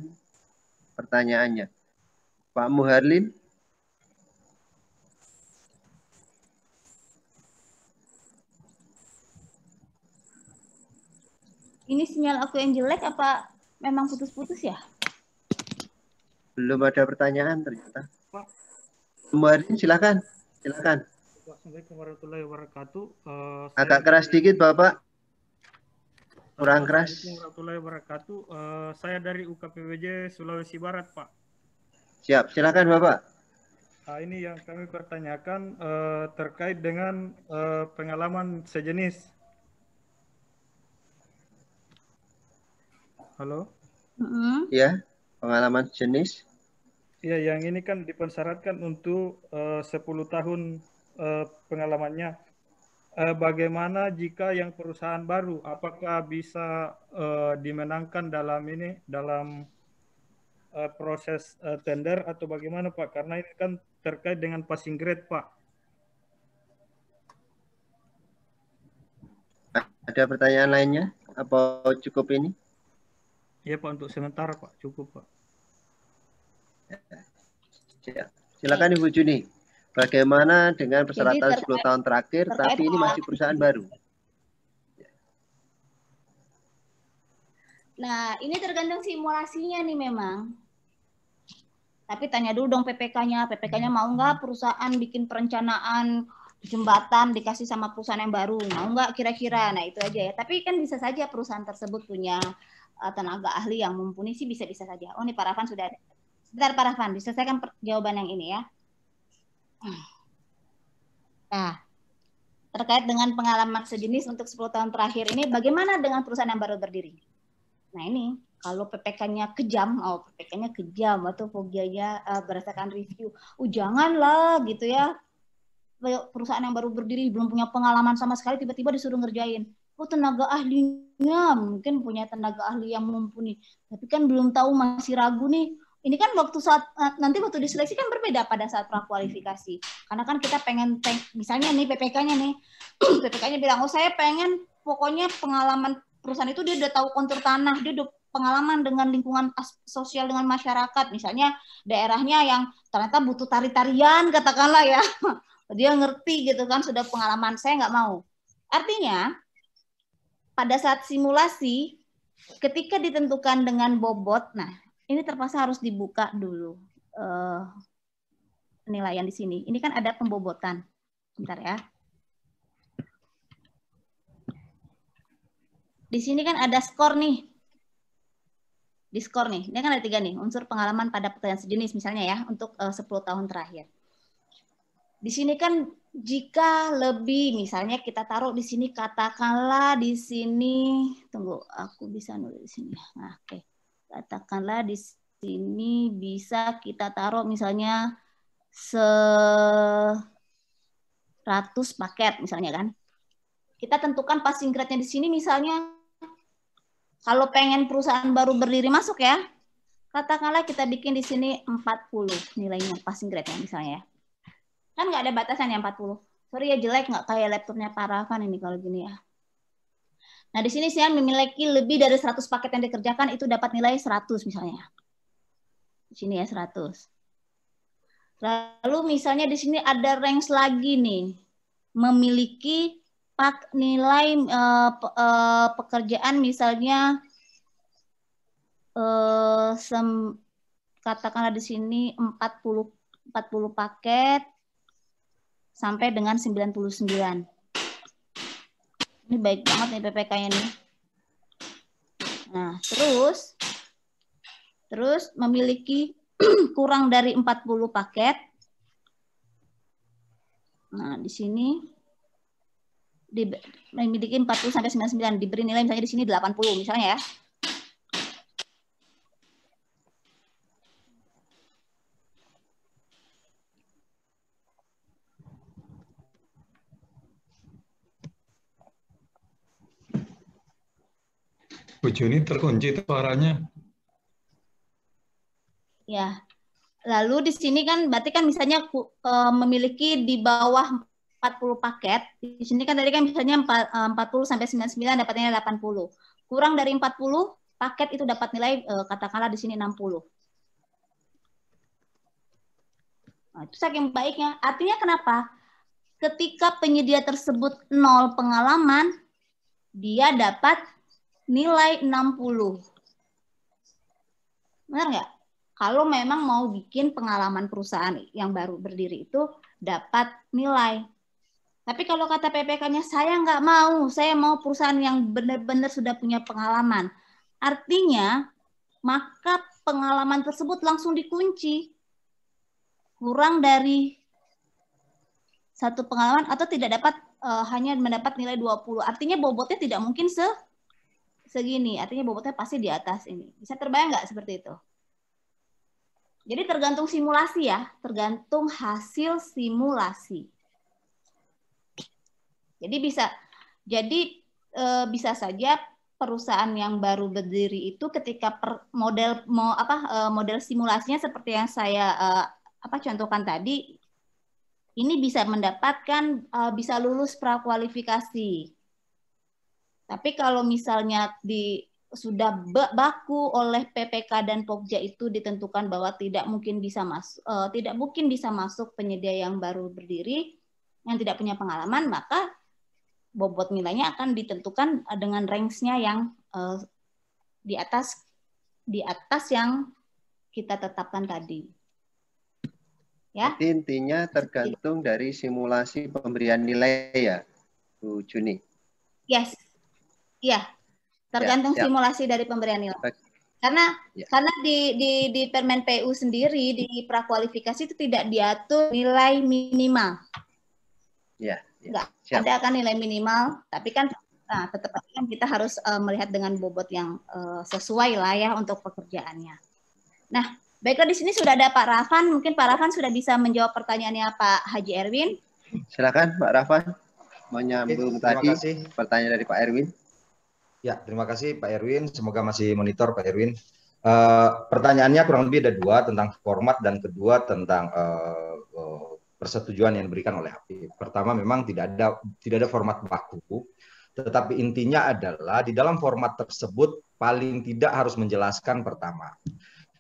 pertanyaannya. Pak Muharlin. Ini sinyal aku yang jelek apa memang putus-putus ya? Belum ada pertanyaan ternyata. Pak Muharlin, silakan. Silakan. Assalamualaikum warahmatullahi wabarakatuh. Agak keras sedikit Bapak. Kurang keras. Assalamualaikum warahmatullahi wabarakatuh. Saya dari UKPWJ Sulawesi Barat, Pak. Siap, silakan Bapak. Ini yang kami pertanyakan terkait dengan pengalaman sejenis. Halo? Ya, pengalaman sejenis. Iya, yang ini kan dipersyaratkan untuk 10 tahun pengalamannya. Bagaimana jika yang perusahaan baru, apakah bisa dimenangkan dalam proses tender atau bagaimana Pak? Karena ini kan terkait dengan passing grade Pak. Ada pertanyaan lainnya? Apa cukup ini? Iya Pak, untuk sementara Pak, cukup Pak. Silakan Ibu Juni. Bagaimana dengan persyaratan 10 tahun terakhir, tapi ini masih perusahaan baru? Nah, ini tergantung simulasinya nih memang. Tapi tanya dulu dong PPK-nya. PPK-nya mau nggak perusahaan bikin perencanaan jembatan dikasih sama perusahaan yang baru? Mau nggak kira-kira? Nah, itu aja ya. Tapi kan bisa saja perusahaan tersebut punya tenaga ahli yang mumpuni sih, bisa-bisa saja. Oh, ini Pak Rafan sudah ada. Sebentar Pak Rafan, diselesaikan jawaban yang ini ya. Nah, terkait dengan pengalaman sejenis untuk 10 tahun terakhir ini, bagaimana dengan perusahaan yang baru berdiri? Nah ini, kalau PPK-nya kejam, PPK-nya kejam atau fobianya berdasarkan review, janganlah gitu ya, perusahaan yang baru berdiri belum punya pengalaman sama sekali, tiba-tiba disuruh ngerjain. Tenaga ahlinya mungkin punya tenaga ahli yang mumpuni, tapi kan belum tahu, masih ragu nih. Ini kan nanti waktu diseleksi kan berbeda pada saat prakualifikasi. Karena kan kita pengen misalnya nih PPK-nya nih, PPK-nya bilang, saya pengen pokoknya pengalaman perusahaan itu dia udah tahu kontur tanah, dia udah pengalaman dengan lingkungan sosial dengan masyarakat, misalnya daerahnya yang ternyata butuh tari-tarian katakanlah ya, dia ngerti gitu kan, sudah pengalaman. Saya nggak mau. Artinya pada saat simulasi ketika ditentukan dengan bobot, nah ini terpaksa harus dibuka dulu penilaian di sini. Ini kan ada pembobotan, bentar ya. Di sini kan ada skor nih. Di skor nih, ini kan ada 3 nih, unsur pengalaman pada pekerjaan sejenis misalnya ya, untuk 10 tahun terakhir. Di sini kan jika lebih, misalnya kita taruh di sini, katakanlah di sini, tunggu, aku bisa nulis di sini. Nah, oke. Katakanlah di sini bisa kita taruh misalnya 100 paket misalnya kan. Kita tentukan passing grade-nya di sini misalnya, kalau pengen perusahaan baru berdiri masuk ya, katakanlah kita bikin di sini 40 nilainya passing grade-nya misalnya ya. Kan nggak ada batasan ya 40. Sorry ya, jelek, nggak kayak laptopnya Pak Rafan ini kalau gini ya. Nah di sini saya memiliki lebih dari 100 paket yang dikerjakan, itu dapat nilai 100 misalnya. Di sini ya 100. Lalu misalnya di sini ada ranks lagi nih, memiliki nilai pekerjaan misalnya katakanlah di sini 40 paket sampai dengan 99. Ini baik banget nih PPK-nya nih. Nah, terus memiliki kurang dari 40 paket. Nah, di sini memiliki 40 sampai 99, diberi nilai misalnya di sini 80 misalnya ya. Bu Juni terkunci itu suaranya. Ya. Lalu di sini kan berarti kan misalnya memiliki di bawah 40 paket, di sini kan tadi kan misalnya 40 sampai 99 dapat nilai 80. Kurang dari 40 paket itu dapat nilai katakanlah di sini 60. Nah, itu saking baiknya. Artinya kenapa? Ketika penyedia tersebut 0 pengalaman, dia dapat nilai 60. Benar nggak? Kalau memang mau bikin pengalaman perusahaan yang baru berdiri itu dapat nilai. Tapi kalau kata PPK-nya, saya nggak mau, saya mau perusahaan yang benar-benar sudah punya pengalaman. Artinya, maka pengalaman tersebut langsung dikunci. Kurang dari 1 pengalaman atau tidak dapat hanya mendapat nilai 20. Artinya bobotnya tidak mungkin segini. Artinya bobotnya pasti di atas ini. Bisa terbayang nggak seperti itu? Jadi tergantung simulasi ya, tergantung hasil simulasi. Jadi bisa saja perusahaan yang baru berdiri itu ketika model simulasinya seperti yang saya contohkan tadi, ini bisa mendapatkan bisa lulus prakualifikasi. Tapi kalau misalnya sudah baku oleh PPK dan Pokja itu ditentukan bahwa tidak mungkin bisa masuk penyedia yang baru berdiri yang tidak punya pengalaman, maka bobot nilainya akan ditentukan dengan range-nya yang di atas yang kita tetapkan tadi. Ya. Jadi intinya tergantung dari simulasi pemberian nilai ya, Bu Juni. Yes. Iya. Tergantung simulasi dari pemberian nilai. Karena di Permen PU sendiri di prakualifikasi itu tidak diatur nilai minimal. Ya. Enggak ada kan nilai minimal, tapi kan tetap kan kita harus melihat dengan bobot yang sesuai lah ya untuk pekerjaannya. Nah, baiklah di sini sudah ada Pak Rafan, mungkin Pak Rafan sudah bisa menjawab pertanyaannya Pak Haji Erwin. Silakan Pak Rafan, menyambung tadi pertanyaan dari Pak Erwin. Ya, terima kasih Pak Erwin. Semoga masih monitor Pak Erwin. Pertanyaannya kurang lebih ada 2 tentang format dan kedua tentang persetujuan yang diberikan oleh HAPIP. Pertama, memang tidak ada format baku, tetapi intinya adalah di dalam format tersebut paling tidak harus menjelaskan pertama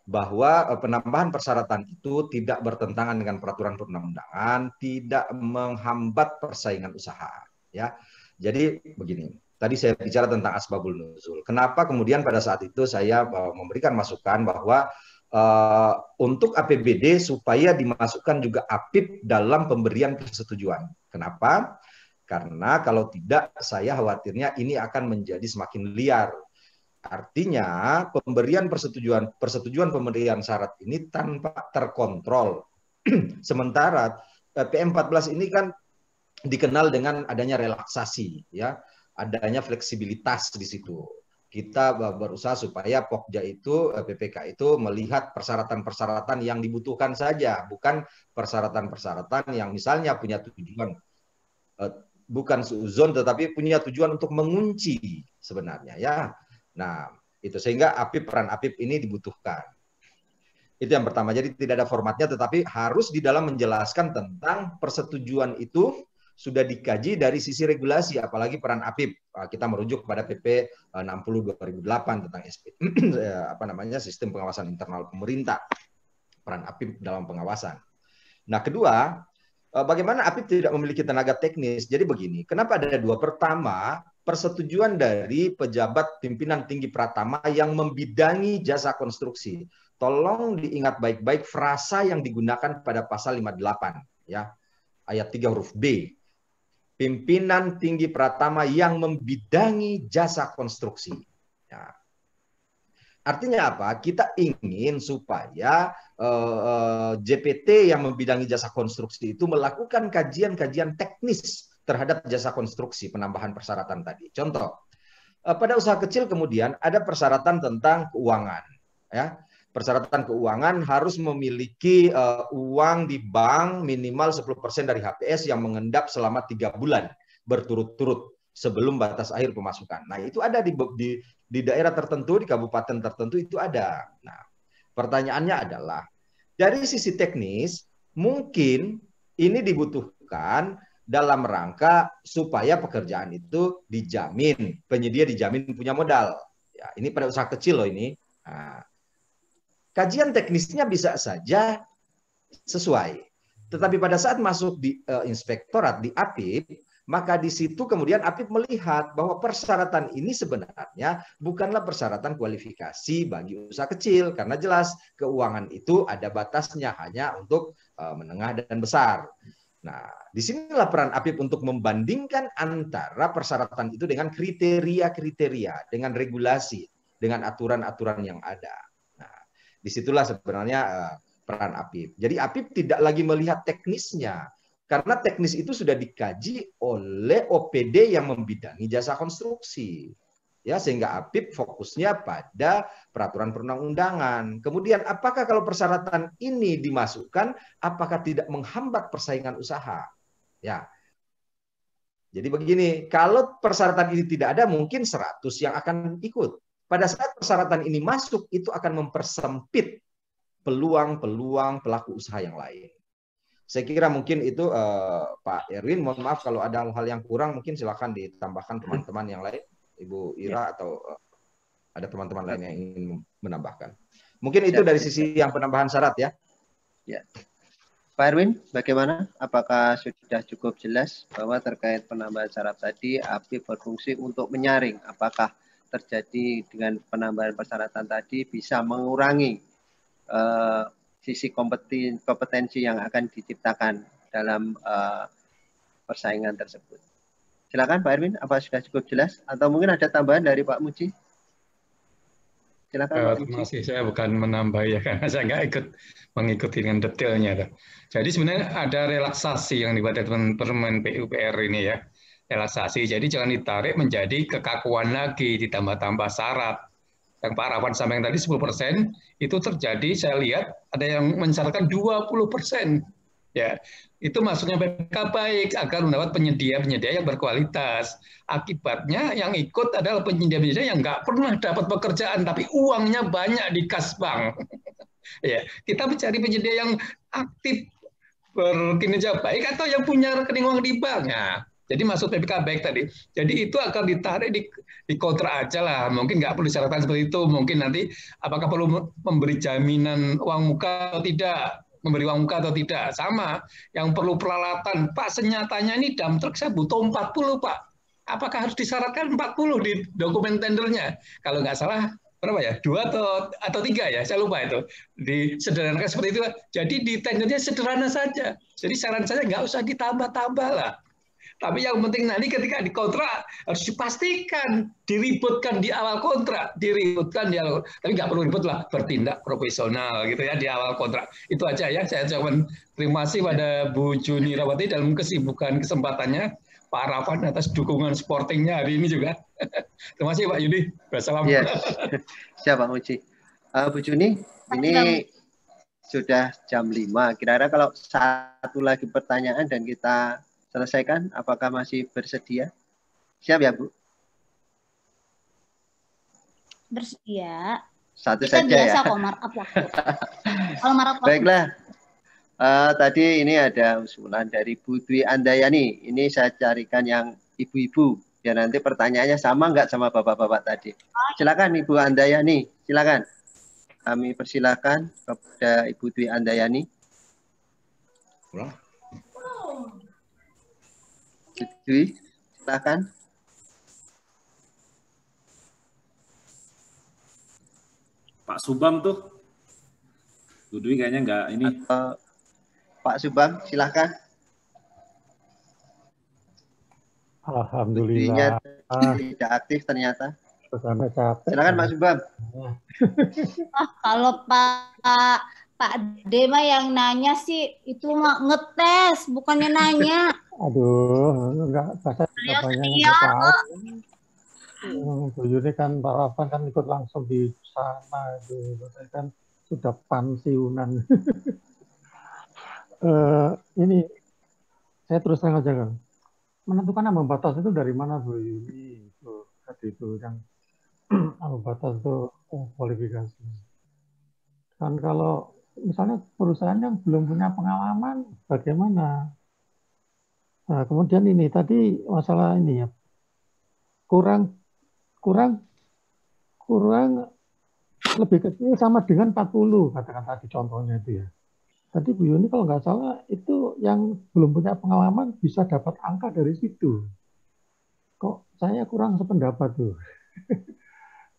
bahwa penambahan persyaratan itu tidak bertentangan dengan peraturan perundang-undangan, tidak menghambat persaingan usaha. Ya, jadi begini. Tadi saya bicara tentang asbabul nuzul. Kenapa kemudian pada saat itu saya memberikan masukan bahwa untuk APBD supaya dimasukkan juga APIP dalam pemberian persetujuan. Kenapa? Karena kalau tidak saya khawatirnya ini akan menjadi semakin liar. Artinya pemberian persetujuan pemberian syarat ini tanpa terkontrol. Sementara PM14 ini kan dikenal dengan adanya relaksasi, ya. Adanya fleksibilitas di situ. Kita berusaha supaya Pokja itu, PPK itu melihat persyaratan-persyaratan yang dibutuhkan saja, bukan persyaratan-persyaratan yang misalnya punya tujuan, bukan suuzon, tetapi punya tujuan untuk mengunci sebenarnya. Ya, nah itu sehingga peran APIP ini dibutuhkan. Itu yang pertama. Jadi tidak ada formatnya, tetapi harus di dalam menjelaskan tentang persetujuan itu sudah dikaji dari sisi regulasi, apalagi peran APIP. Kita merujuk kepada PP 60 2008 tentang sistem pengawasan internal pemerintah. Peran APIP dalam pengawasan. Nah, kedua, bagaimana APIP tidak memiliki tenaga teknis? Jadi begini, kenapa ada 2? Pertama, persetujuan dari pejabat pimpinan tinggi Pratama yang membidangi jasa konstruksi. Tolong diingat baik-baik frasa yang digunakan pada pasal 58, ya. Ayat 3 huruf B. Pimpinan tinggi Pratama yang membidangi jasa konstruksi. Ya. Artinya apa? Kita ingin supaya JPT yang membidangi jasa konstruksi itu melakukan kajian-kajian teknis terhadap jasa konstruksi penambahan persyaratan tadi. Contoh, pada usaha kecil kemudian ada persyaratan tentang keuangan. Ya. Persyaratan keuangan harus memiliki uang di bank minimal 10% dari HPS yang mengendap selama 3 bulan berturut-turut sebelum batas akhir pemasukan. Nah, itu ada di daerah tertentu, di kabupaten tertentu itu ada. Nah, pertanyaannya adalah dari sisi teknis mungkin ini dibutuhkan dalam rangka supaya pekerjaan itu dijamin, penyedia dijamin punya modal. Ya, ini pada usaha kecil loh ini. Nah, kajian teknisnya bisa saja sesuai, tetapi pada saat masuk di inspektorat di APIP, maka di situ kemudian APIP melihat bahwa persyaratan ini sebenarnya bukanlah persyaratan kualifikasi bagi usaha kecil, karena jelas keuangan itu ada batasnya hanya untuk menengah dan besar. Nah, disinilah peran APIP untuk membandingkan antara persyaratan itu dengan kriteria-kriteria, dengan regulasi, dengan aturan-aturan yang ada. Nah, disitulah sebenarnya peran APIP. Jadi APIP tidak lagi melihat teknisnya, karena teknis itu sudah dikaji oleh OPD yang membidangi jasa konstruksi. Ya, sehingga APIP fokusnya pada peraturan perundang-undangan. Kemudian apakah kalau persyaratan ini dimasukkan, apakah tidak menghambat persaingan usaha? Ya. Jadi begini, kalau persyaratan ini tidak ada, mungkin 100 yang akan ikut. Pada saat persyaratan ini masuk, itu akan mempersempit peluang-peluang pelaku usaha yang lain. Saya kira mungkin itu Pak Erwin, mohon maaf kalau ada hal yang kurang, mungkin silakan ditambahkan teman-teman yang lain. Ibu Ira atau ada teman-teman lain yang ingin menambahkan. Mungkin itu dari sisi yang penambahan syarat ya. Ya. Pak Erwin, bagaimana? Apakah sudah cukup jelas bahwa terkait penambahan syarat tadi APIP berfungsi untuk menyaring apakah terjadi dengan penambahan persyaratan tadi bisa mengurangi sisi kompetensi yang akan diciptakan dalam persaingan tersebut. Silakan Pak Erwin, apa sudah cukup jelas? Atau mungkin ada tambahan dari Pak Muji? Silakan Pak Muji. Terima kasih, saya bukan menambah ya, karena saya nggak ikut mengikuti dengan detailnya. Jadi sebenarnya ada relaksasi yang dibuat Permen PUPR ini ya. Relaksasi, jadi jangan ditarik menjadi kekakuan lagi, ditambah-tambah syarat. Yang Pak Rawan sampaikan tadi 10%, itu terjadi, saya lihat ada yang mensyaratkan 20%. Ya, itu maksudnya PPK baik agar mendapat penyedia-penyedia yang berkualitas. Akibatnya yang ikut adalah penyedia-penyedia yang nggak pernah dapat pekerjaan, tapi uangnya banyak di kas bank. Ya, kita mencari penyedia yang aktif, berkinerja baik, atau yang punya rekening uang di bank. Ya. Jadi maksud PPK baik tadi. Jadi itu akan ditarik di kontrak aja lah. Mungkin nggak perlu disyaratkan seperti itu. Mungkin nanti apakah perlu memberi jaminan uang muka atau tidak. Memberi uang muka atau tidak. Sama, yang perlu peralatan. Pak, senyatanya ini dump truck saya butuh 40, Pak. Apakah harus disyaratkan 40 di dokumen tendernya? Kalau nggak salah, berapa ya? 2 atau 3 ya? Saya lupa itu. Disederhanakan seperti itu. Jadi di tendernya sederhana saja. Jadi saran saya nggak usah ditambah-tambah lah. Tapi yang penting nanti ketika dikontrak harus dipastikan, diributkan di awal kontrak, tapi nggak perlu ribut lah, bertindak profesional gitu ya di awal kontrak. Itu aja ya. Saya ucapkan terima kasih pada Bu Juni Rawati dalam kesibukan kesempatannya, Pak Ravan atas dukungan sportingnya hari ini juga. Terima kasih Pak Yudi. Wassalam. Yes. Siap Pak Muji. Bu Juni, ini sudah jam 5. Kira-kira kalau satu lagi pertanyaan dan kita selesaikan, apakah masih bersedia? Siap ya, Bu? Bersedia. Satu kita saja biasa ya. Kok markup waktu. Kalau markup waktu. Baiklah. Tadi ini ada usulan dari Bu Dwi Andayani. Ini saya carikan yang ibu-ibu. Ya nanti pertanyaannya sama nggak sama bapak-bapak tadi. Silakan Ibu Andayani. Silakan. Kami persilakan kepada Ibu Dwi Andayani. Dwi, silakan. Pak Subang tuh. Bu Dwi kayaknya nggak ini. Pak Subang, silakan. Alhamdulillah. Tidak aktif ternyata. Sampai capek. Silakan Pak Subang. Kalau Pak Dema yang nanya sih itu mah ngetes, bukannya nanya. Aduh, enggak banyak yang tahu. Bu Yuni kan Pak Ravan kan ikut langsung di sana itu. Saya kan sudah pensiunan. Ini saya terus terang aja kan. Menentukan ambang batas itu dari mana Bu Yuni? Tadi itu yang ambang batas itu kualifikasi. Kan kalau misalnya perusahaan yang belum punya pengalaman, bagaimana? Nah, kemudian ini tadi masalah ini ya, kurang lebih kecil sama dengan 40 katakan tadi contohnya itu ya. Tadi Bu Yuni kalau nggak salah itu yang belum punya pengalaman bisa dapat angka dari situ. Kok saya kurang sependapat tuh.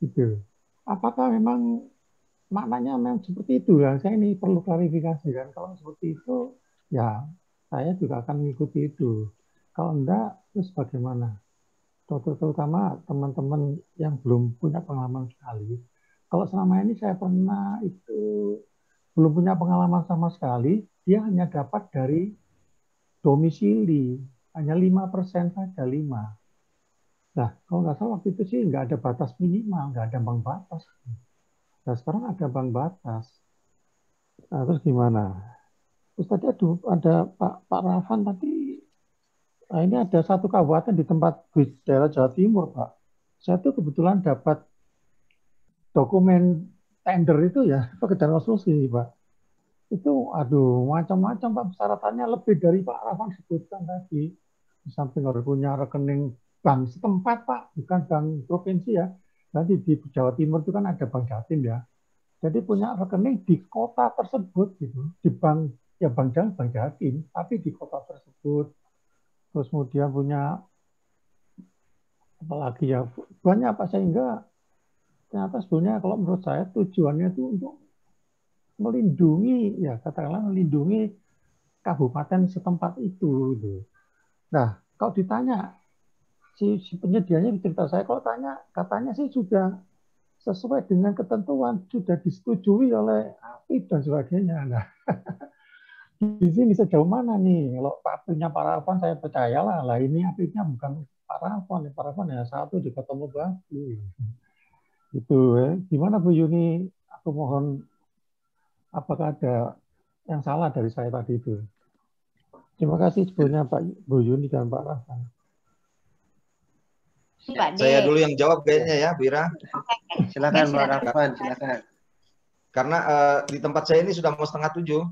Gitu. Apakah memang maknanya memang seperti itu ya? Saya ini perlu klarifikasi kan. Kalau seperti itu ya saya juga akan mengikuti itu. Kalau enggak, terus bagaimana? Terutama teman-teman yang belum punya pengalaman sekali. Kalau selama ini saya pernah itu belum punya pengalaman sama sekali, dia hanya dapat dari domisili, hanya 5% saja, 5. Nah, kalau nggak salah waktu itu sih nggak ada batas minimal, nggak ada bank batas. Nah, sekarang ada bank batas. Nah, terus gimana? Terus tadi ada Pak Rafan tadi, nah ini ada satu kabupaten di tempat di daerah Jawa Timur, Pak. Saya tuh kebetulan dapat dokumen tender itu ya, pekerjaan konstruksi, Pak. Itu, aduh, macam-macam, Pak. Persyaratannya lebih dari Pak Rafan sebutkan tadi. Di samping harus punya rekening bank setempat, Pak, bukan bank provinsi ya. Nanti di Jawa Timur itu kan ada bank Jatim ya. Jadi punya rekening di kota tersebut gitu, di bank ya bank Jatim, tapi di kota tersebut. Terus kemudian punya apalagi ya banyak Pak, sehingga ternyata sebenarnya kalau menurut saya tujuannya itu untuk melindungi ya katakanlah melindungi kabupaten setempat itu gitu. Nah, kalau ditanya si penyedianya cerita saya, kalau tanya katanya sih sudah sesuai dengan ketentuan, sudah disetujui oleh APIP dan sebagainya. Nah, di sini sejauh mana nih? Kalau punya Pak Rafan saya percayalah, lah ini APIP-nya bukan Pak Rafan ya satu di Kota Mobagu. Itu gimana Bu Yuni? Aku mohon, apakah ada yang salah dari saya tadi itu? Terima kasih sebelumnya Pak Bu Yuni dan Pak Rafan. Saya dulu yang jawab kayaknya ya, Bira. Silakan Pak Rafan, silakan. Karena di tempat saya ini sudah mau 6:30.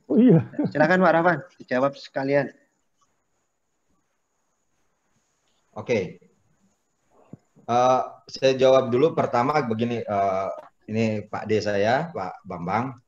Oh iya. Silakan Pak Rafan, dijawab sekalian. Oke. Saya jawab dulu pertama begini, ini Pak D saya, Pak Bambang.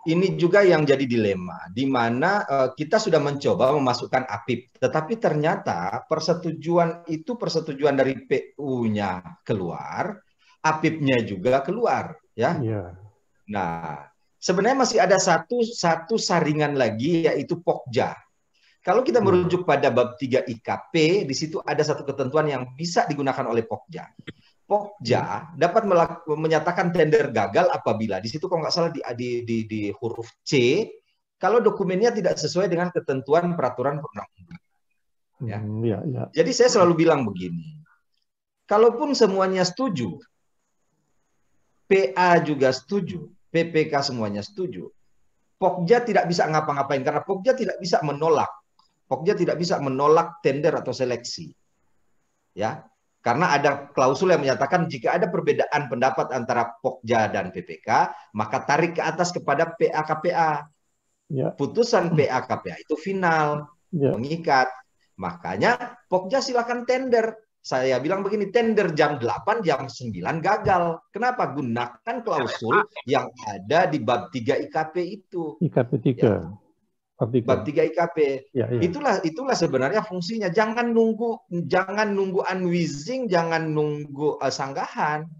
Ini juga yang jadi dilema, di mana kita sudah mencoba memasukkan APIP, tetapi ternyata persetujuan itu persetujuan dari PU-nya keluar, APIP-nya juga keluar, ya. Iya. Nah, sebenarnya masih ada satu saringan lagi, yaitu Pokja. Kalau kita merujuk pada bab 3 IKP, di situ ada satu ketentuan yang bisa digunakan oleh Pokja. Pokja dapat menyatakan tender gagal apabila di situ kalau nggak salah di huruf C, kalau dokumennya tidak sesuai dengan ketentuan peraturan perundang-undangan. Ya. Ya. Jadi saya selalu bilang begini, kalaupun semuanya setuju, PA juga setuju, PPK semuanya setuju, Pokja tidak bisa ngapa-ngapain karena Pokja tidak bisa menolak. Pokja tidak bisa menolak tender atau seleksi. Ya. Karena ada klausul yang menyatakan jika ada perbedaan pendapat antara Pokja dan PPK, maka tarik ke atas kepada PA-KPA. Ya. Putusan PA-KPA itu final, mengikat. Makanya Pokja silakan tender. Saya bilang begini, tender jam 8, jam 9 gagal. Kenapa? Gunakan klausul yang ada di bab 3 IKP itu. IKP 3. Ya. Bab 3 IKP. Ya. Itulah sebenarnya fungsinya. Jangan nunggu unwizing, jangan nunggu sanggahan.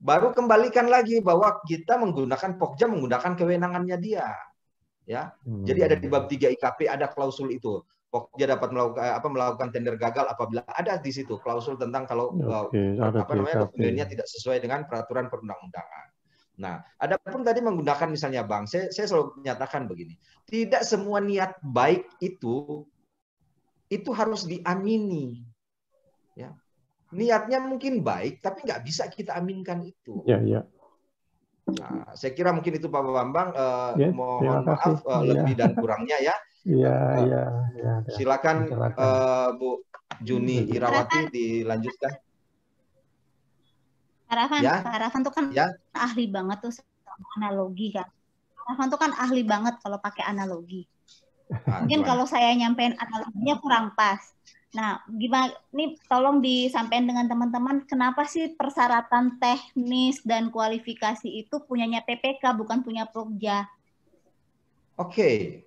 Baru kembalikan lagi bahwa kita menggunakan Pokja menggunakan kewenangannya dia. Ya. Jadi ada di bab 3 IKP ada klausul itu. Pokja dapat melakukan tender gagal apabila ada di situ klausul tentang kalau dokumennya tidak sesuai dengan peraturan perundang-undangan. Nah, adapun tadi menggunakan misalnya bank, saya selalu menyatakan begini, tidak semua niat baik itu harus diamini. Ya. Niatnya mungkin baik, tapi nggak bisa kita aminkan itu. Ya. Nah, saya kira mungkin itu Pak Bambang, mohon maaf lebih dan kurangnya ya. Iya. Silakan Bu Juni Irawati dilanjutkan. Pak Rafan tuh kan ahli banget tuh sama analogi kan. Pak Rafan tuh kan ahli banget kalau pakai analogi. Mungkin kalau saya nyampein analoginya kurang pas. Nah, gimana? Ini tolong disampaikan dengan teman-teman, kenapa sih persyaratan teknis dan kualifikasi itu punyanya PPK, bukan punya Pokja? Oke,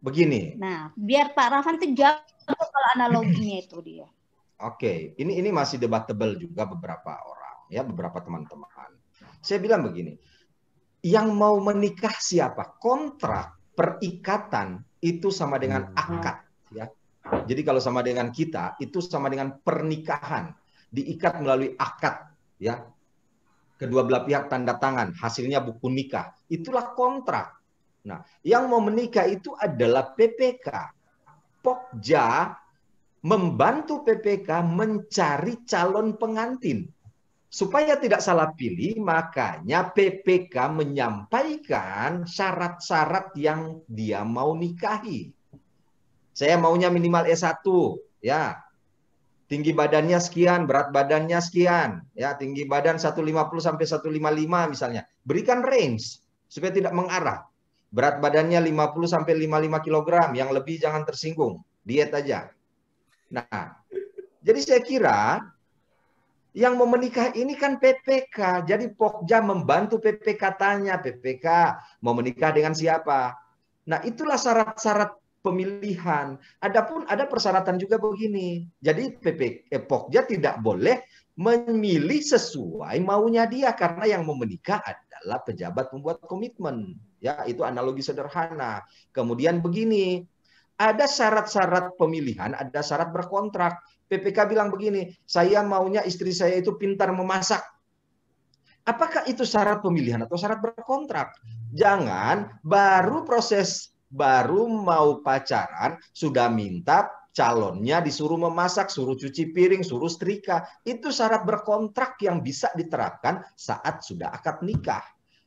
begini. Nah, biar Pak Rafan itu jawab kalau analoginya itu dia. Oke, ini masih debatable juga beberapa orang, ya, beberapa teman-teman. Saya bilang begini, yang mau menikah siapa? Kontrak, perikatan itu sama dengan akad, ya. Jadi kalau sama dengan kita, itu sama dengan pernikahan. Diikat melalui akad, ya. Kedua belah pihak tanda tangan, hasilnya buku nikah. Itulah kontrak. Nah, yang mau menikah itu adalah PPK. Pokja membantu PPK mencari calon pengantin. Supaya tidak salah pilih, makanya PPK menyampaikan syarat-syarat yang dia mau nikahi. Saya maunya minimal S1, ya. Tinggi badannya sekian, berat badannya sekian, ya. Tinggi badan 150 sampai 155 misalnya. Berikan range supaya tidak mengarah. Berat badannya 50 sampai 55 kg, yang lebih jangan tersinggung. Diet aja. Nah, jadi saya kira yang mau menikah ini kan PPK. Jadi Pokja membantu PPK, tanya PPK mau menikah dengan siapa. Nah, itulah syarat-syarat pemilihan. Adapun ada persyaratan juga begini. Jadi Pokja tidak boleh memilih sesuai maunya dia, karena yang mau menikah adalah pejabat pembuat komitmen. Ya, itu analogi sederhana. Kemudian begini, ada syarat-syarat pemilihan, ada syarat berkontrak. PPK bilang begini, saya maunya istri saya itu pintar memasak. Apakah itu syarat pemilihan atau syarat berkontrak? Jangan baru mau pacaran, sudah minta calonnya disuruh memasak, suruh cuci piring, suruh setrika. Itu syarat berkontrak yang bisa diterapkan saat sudah akad nikah.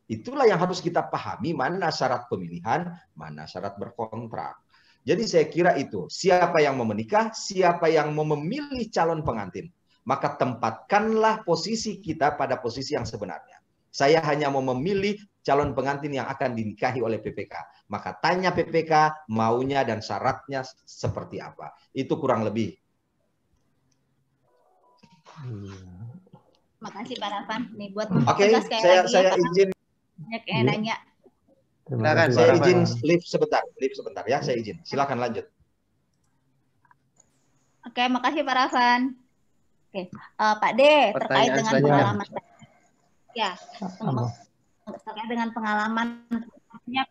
Itulah yang harus kita pahami, mana syarat pemilihan, mana syarat berkontrak. Jadi saya kira itu, siapa yang mau menikah, siapa yang mau memilih calon pengantin, maka tempatkanlah posisi kita pada posisi yang sebenarnya. Saya hanya mau memilih calon pengantin yang akan dinikahi oleh PPK. Maka tanya PPK maunya dan syaratnya seperti apa. Itu kurang lebih. Makasih Pak Rafan. Nih buat Oke, saya izin. Banyak yang nanya. Silakan, saya izin live sebentar ya, saya izin. Silakan lanjut. Oke, makasih Pak Rafan. Oke, Pak D, terkait dengan pengalaman. Ya, terkait dengan pengalaman,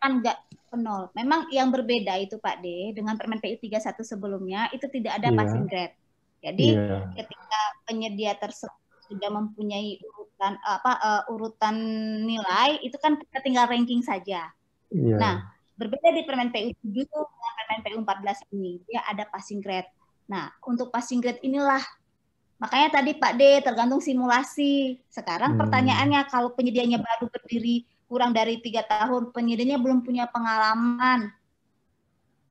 kan nggak penol. Memang yang berbeda itu Pak D, dengan Permen PU 31 sebelumnya, itu tidak ada passing grade. Jadi ketika penyedia tersebut sudah mempunyai urutan nilai, itu kan kita tinggal ranking saja. Nah, berbeda di Permen PU 7 dengan Permen PU 14 ini, dia ada passing grade. Nah, untuk passing grade inilah, makanya tadi Pak D tergantung simulasi. Sekarang pertanyaannya, kalau penyedianya baru berdiri kurang dari 3 tahun, penyedianya belum punya pengalaman.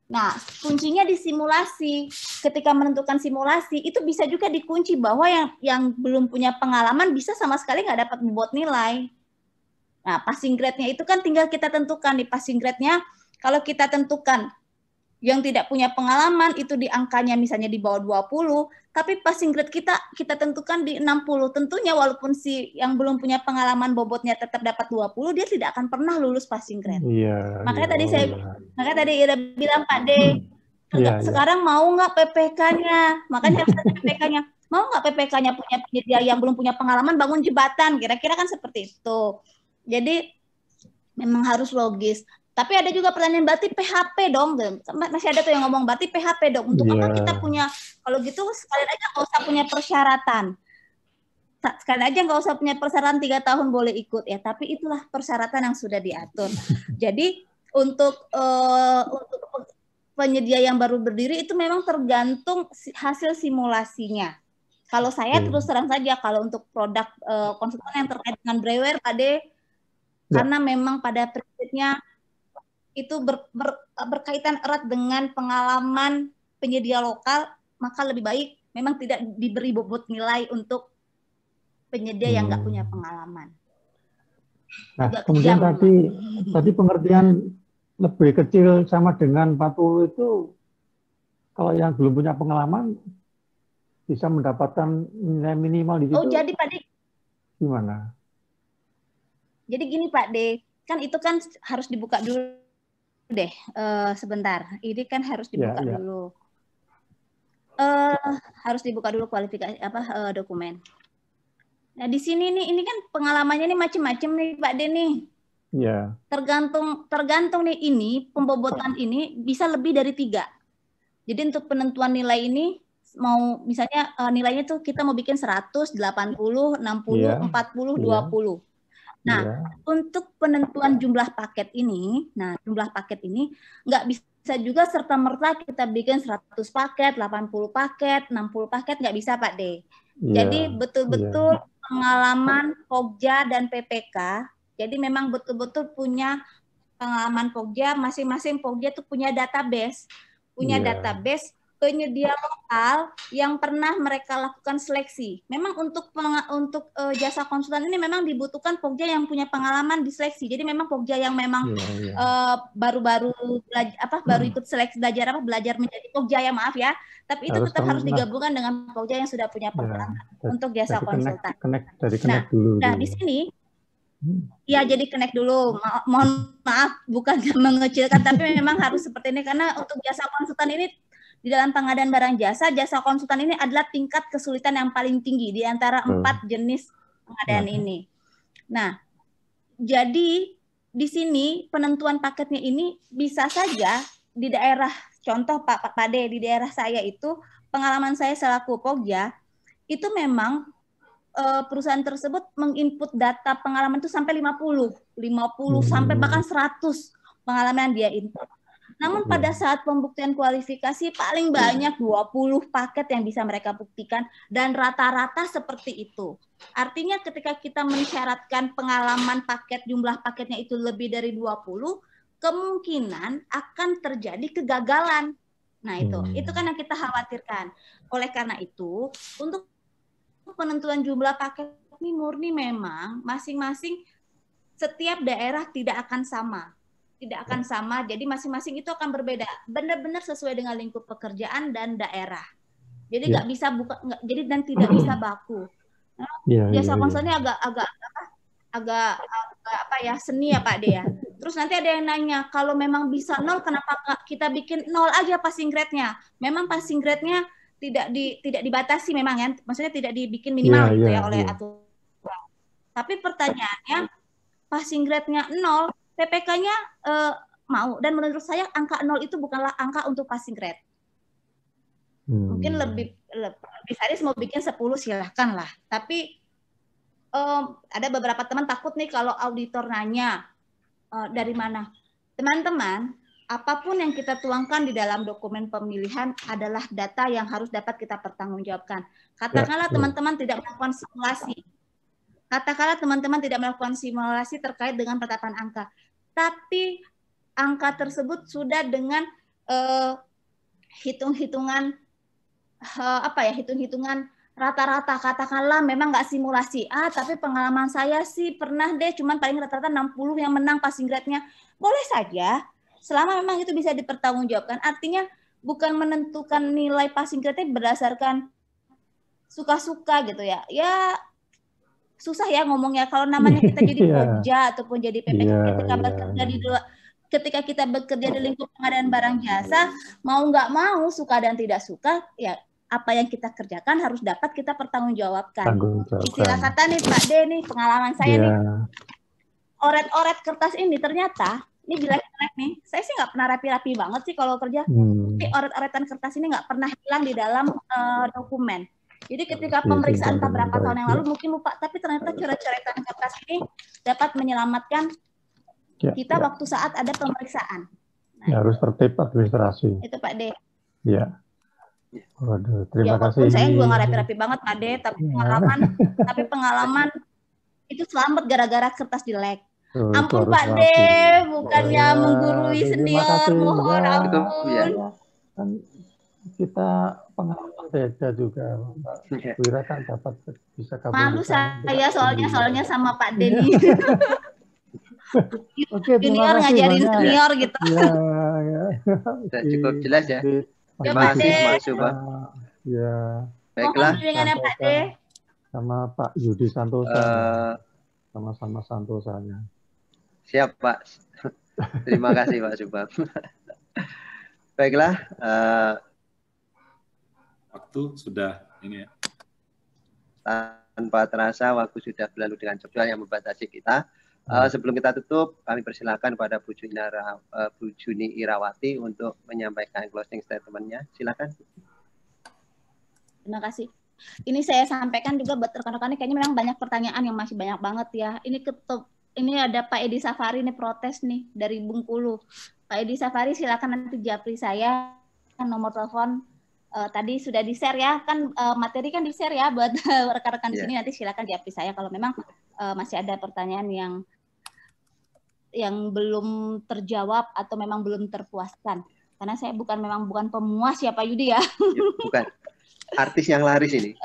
Nah, kuncinya di simulasi. Ketika menentukan simulasi, itu bisa juga dikunci bahwa yang belum punya pengalaman bisa sama sekali nggak dapat bobot nilai. Nah, passing grade-nya itu kan tinggal kita tentukan. Di passing grade-nya, kalau kita tentukan yang tidak punya pengalaman itu di angkanya misalnya di bawah 20, tapi passing grade kita tentukan di 60. Tentunya walaupun si yang belum punya pengalaman bobotnya tetap dapat 20, dia tidak akan pernah lulus passing grade. Makanya tadi Ira bilang Pak D, sekarang mau nggak PPK-nya? Makanya harus ada PPK-nya. Mau nggak PPK-nya punya penyedia yang belum punya pengalaman bangun jembatan? Kira-kira kan seperti itu. Jadi memang harus logis. Tapi ada juga pertanyaan, berarti PHP dong. Masih ada tuh yang ngomong, berarti PHP dong. Untuk apa kita punya, kalau gitu sekalian aja nggak usah punya persyaratan. Sekalian aja nggak usah punya persyaratan 3 tahun boleh ikut ya. Tapi itulah persyaratan yang sudah diatur. Jadi untuk penyedia yang baru berdiri itu memang tergantung hasil simulasinya. Kalau saya terus terang saja, kalau untuk produk konsultan yang terkait dengan Brayware, Pak D, karena memang pada prinsipnya itu berkaitan erat dengan pengalaman penyedia lokal, maka lebih baik memang tidak diberi bobot nilai untuk penyedia yang nggak punya pengalaman. Nah, kemudian tadi pengertian lebih kecil sama dengan 40 itu, kalau yang belum punya pengalaman bisa mendapatkan nilai minimal di situ. Oh, jadi Pak D, gimana? jadi gini Pak D, kan itu kan harus dibuka dulu deh, sebentar. Ini kan harus dibuka dulu. Harus dibuka dulu kualifikasi dokumen. Nah, di sini nih, ini kan pengalamannya nih macam-macam nih Pak D nih. Iya. Tergantung nih, ini pembobotan ini bisa lebih dari 3. Jadi untuk penentuan nilai ini mau misalnya nilainya tuh kita mau bikin 100, 80, 60, 40, 20. Nah, untuk penentuan jumlah paket ini, nggak bisa juga serta-merta kita bikin 100 paket, 80 paket, 60 paket, nggak bisa Pak D. Jadi betul-betul pengalaman Pokja dan PPK, jadi memang betul-betul punya pengalaman Pokja, masing-masing Pokja tuh punya database penyedia lokal yang pernah mereka lakukan seleksi. Memang untuk jasa konsultan ini memang dibutuhkan Pokja yang punya pengalaman di seleksi. Jadi memang Pokja yang memang baru ikut seleksi belajar menjadi Pokja ya, maaf ya. Tapi itu tetap harus digabungkan dengan Pokja yang sudah punya pengalaman untuk jasa konsultan. Nah, di sini ya, jadi connect dulu. Mohon maaf, bukan mengecilkan, tapi memang harus seperti ini karena untuk jasa konsultan ini di dalam pengadaan barang jasa konsultan ini adalah tingkat kesulitan yang paling tinggi di antara 4 jenis pengadaan ini. Nah, jadi di sini penentuan paketnya ini bisa saja di daerah, contoh Pak D, di daerah saya itu pengalaman saya selaku Pokja itu memang perusahaan tersebut menginput data pengalaman itu sampai 50 sampai bahkan 100 pengalaman dia input. Namun pada saat pembuktian kualifikasi paling banyak 20 paket yang bisa mereka buktikan dan rata-rata seperti itu. Artinya ketika kita mensyaratkan pengalaman paket, jumlah paketnya itu lebih dari 20, kemungkinan akan terjadi kegagalan. Nah, itu kan yang kita khawatirkan. Oleh karena itu, untuk penentuan jumlah paket ini murni memang masing-masing setiap daerah tidak akan sama. Jadi masing-masing itu akan berbeda, benar-benar sesuai dengan lingkup pekerjaan dan daerah. Jadi nggak bisa jadi dan tidak bisa baku. Jasa konsulnya agak seni ya Pak D ya. Terus nanti ada yang nanya, kalau memang bisa 0, kenapa kita bikin 0 aja passing grade-nya? Memang passing grade-nya tidak dibatasi memang ya, maksudnya tidak dibikin minimal oleh aturan. Tapi pertanyaannya, passing grade-nya 0, PPK-nya mau, dan menurut saya angka 0 itu bukanlah angka untuk passing grade. Mungkin lebih sadis mau bikin 10 silahkan lah. Tapi ada beberapa teman takut nih kalau auditor nanya dari mana. Teman-teman, apapun yang kita tuangkan di dalam dokumen pemilihan adalah data yang harus dapat kita pertanggungjawabkan. Katakanlah teman-teman tidak melakukan simulasi. Terkait dengan penetapan angka. Tapi angka tersebut sudah dengan hitung-hitungan rata-rata, katakanlah memang nggak simulasi. Tapi pengalaman saya sih pernah deh cuman paling rata-rata 60 yang menang passing grade-nya. Boleh saja selama memang itu bisa dipertanggungjawabkan. Artinya bukan menentukan nilai passing grade-nya berdasarkan suka-suka gitu ya. Ya susah ya ngomongnya kalau namanya kita jadi Pokja ataupun jadi PPK ketika kita bekerja di lingkup pengadaan barang jasa, mau nggak mau, suka dan tidak suka, ya apa yang kita kerjakan harus dapat kita pertanggungjawabkan. Istilah kata nih Pak D nih, pengalaman saya nih, oret-oret kertas ini ternyata ini jelek-jelek nih. Saya sih nggak pernah rapi-rapi banget sih kalau kerja, tapi oret-oretan kertas ini nggak pernah hilang di dalam dokumen. Jadi ketika pemeriksaan beberapa tahun yang lalu mungkin lupa, tapi ternyata coret-coretan kertas ini dapat menyelamatkan kita waktu saat ada pemeriksaan. Nah, harus tertib administrasi. Itu Pak D. Iya. Waduh, terima kasih. Saya juga nggak rapi-rapi banget Pak D, tapi pengalaman itu selamat gara-gara kertas jelek. Ampun Pak D, bukannya menggurui senior, mohon ampun. Kan kita pengalaman beda juga, Mbak Wira kan dapat bisa kabur. Malu saya soalnya sama Pak Denny. Oke, terima junior kasih ngajarin banyak. senior gitu. Ya. Sudah cukup jelas ya. Ya, Terima Pak kasih De. Mas Subah. Ya. Baiklah. Mohon dengan Pak De. Sama Pak Yudi Santosa. Sama-sama Santosanya. Siap Pak. Terima kasih Pak Subah. Baiklah. Waktu sudah ini ya. Tanpa terasa waktu sudah berlalu dengan cepat yang membatasi kita. Sebelum kita tutup, kami persilakan pada Bu Juni Irawati untuk menyampaikan closing statement-nya. Silakan. Terima kasih. Ini saya sampaikan juga buat rekan-rekan, kayaknya memang banyak pertanyaan yang masih banyak banget ya. Ini ada Pak Edi Safari nih protes nih dari Bengkulu. Pak Edi Safari silakan nanti japri saya nomor telepon. Tadi sudah di-share ya, kan materi kan di-share ya buat rekan-rekan di sini, nanti silakan japri saya kalau memang masih ada pertanyaan yang belum terjawab atau memang belum terpuaskan. Karena saya memang bukan pemuas ya Pak Yudi ya. Bukan. Artis yang laris ini.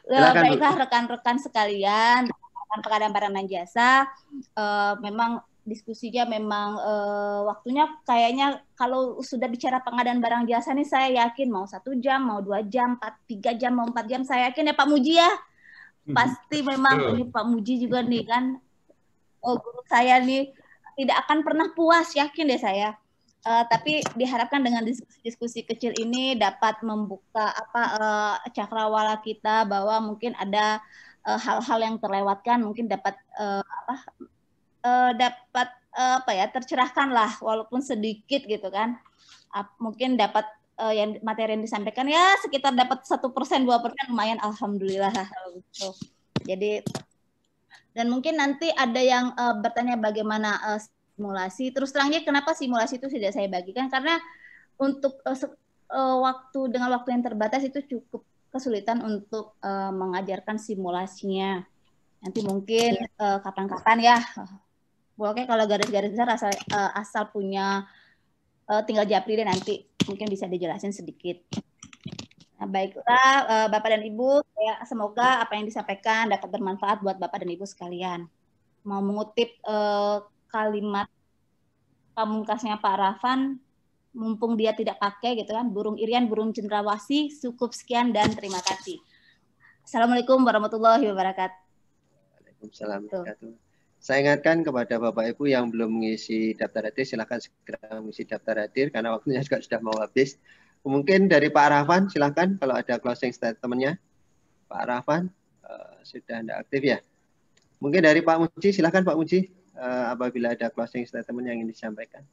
Baiklah rekan-rekan sekalian, rekan pengadaan barang dan jasa, memang diskusinya memang waktunya kayaknya kalau sudah bicara pengadaan barang jasa nih saya yakin mau 1 jam, mau 2 jam, 3 jam, mau 4 jam, saya yakin ya Pak Muji ya. Pasti memang ini Pak Muji juga nih kan, guru saya nih tidak akan pernah puas, yakin deh saya. Tapi diharapkan dengan diskusi kecil ini dapat membuka cakrawala kita bahwa mungkin ada hal-hal yang terlewatkan, mungkin dapat tercerahkan lah walaupun sedikit gitu kan. Mungkin dapat yang materi yang disampaikan ya sekitar dapat 1%, 2% lumayan, alhamdulillah lah gitu. Jadi dan mungkin nanti ada yang bertanya bagaimana simulasi. Terus terangnya kenapa simulasi itu tidak saya bagikan, karena untuk dengan waktu yang terbatas itu cukup kesulitan untuk mengajarkan simulasinya. Nanti mungkin kapan-kapan ya. Pokoknya kalau garis-garis besar asal punya tinggal japri deh, nanti mungkin bisa dijelasin sedikit. Nah, baiklah Bapak dan Ibu, semoga apa yang disampaikan dapat bermanfaat buat Bapak dan Ibu sekalian. Mau mengutip kalimat pamungkasnya Pak Rafan, mumpung dia tidak pakai gitu kan, burung irian, burung cendrawasih, cukup sekian dan terima kasih. Assalamualaikum warahmatullahi wabarakatuh. Waalaikumsalam warahmatullahi wabarakatuh. Saya ingatkan kepada Bapak Ibu yang belum mengisi daftar hadir, silakan segera mengisi daftar hadir karena waktunya juga sudah mau habis. Mungkin dari Pak Rafan, silakan kalau ada closing statement-nya. Pak Rafan sudah tidak aktif ya. Mungkin dari Pak Muji, silakan Pak Muji. Apabila ada closing statement yang ingin disampaikan.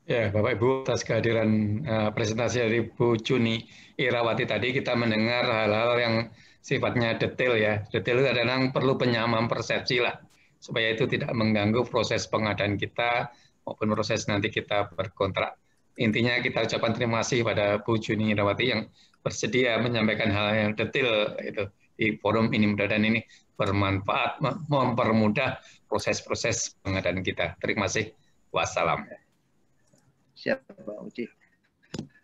Ya, Bapak Ibu, atas kehadiran presentasi dari Bu Juni Irawati tadi, kita mendengar hal-hal yang sifatnya detail ya. Detail itu kadang perlu penyamaan persepsi lah, supaya itu tidak mengganggu proses pengadaan kita maupun proses nanti kita berkontrak. Intinya kita ucapkan terima kasih pada Bu Juni Irawati yang bersedia menyampaikan hal yang detail itu di forum ini, mudah-mudahan ini bermanfaat, mempermudah proses-proses pengadaan kita. Terima kasih. Wassalam. Siap, Pak Uci.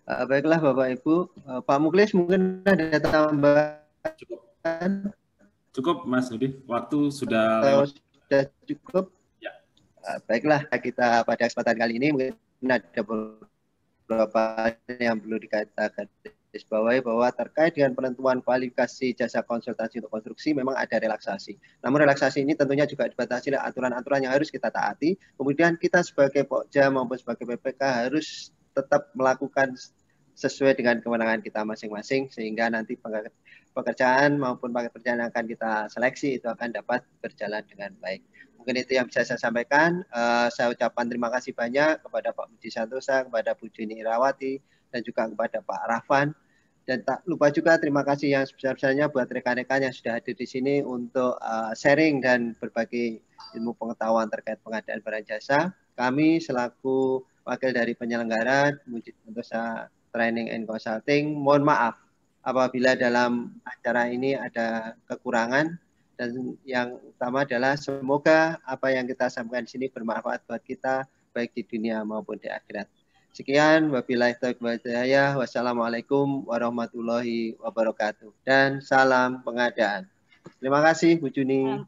Baiklah Bapak Ibu. Pak Muklis mungkin ada tambahan? Cukup Mas Yudi. Waktu sudah lewat. Sudah cukup? Ya. Baiklah, kita pada kesempatan kali ini mungkin ada beberapa yang perlu dikatakan bawahi bahwa terkait dengan penentuan kualifikasi jasa konsultasi untuk konstruksi memang ada relaksasi. Namun relaksasi ini tentunya juga dibatasi oleh aturan-aturan yang harus kita taati. Kemudian kita sebagai Pokja maupun sebagai PPK harus tetap melakukan sesuai dengan kewenangan kita masing-masing sehingga nanti pekerjaan maupun paket perjalanan yang akan kita seleksi itu akan dapat berjalan dengan baik. Mungkin itu yang bisa saya sampaikan. Saya ucapkan terima kasih banyak kepada Pak Budi Santosa, kepada Bu Juni Irawati, dan juga kepada Pak Rafan. Dan tak lupa juga terima kasih yang sebesar-besarnya buat rekan-rekan yang sudah hadir di sini untuk sharing dan berbagi ilmu pengetahuan terkait pengadaan barang jasa. Kami selaku wakil dari penyelenggara Santosa Training and Consulting, mohon maaf apabila dalam acara ini ada kekurangan, dan yang utama adalah semoga apa yang kita sampaikan di sini bermanfaat buat kita baik di dunia maupun di akhirat. Sekian, wabillahi taufiq wal hidayah. Wassalamualaikum warahmatullahi wabarakatuh. Dan salam pengadaan. Terima kasih Bu Juni.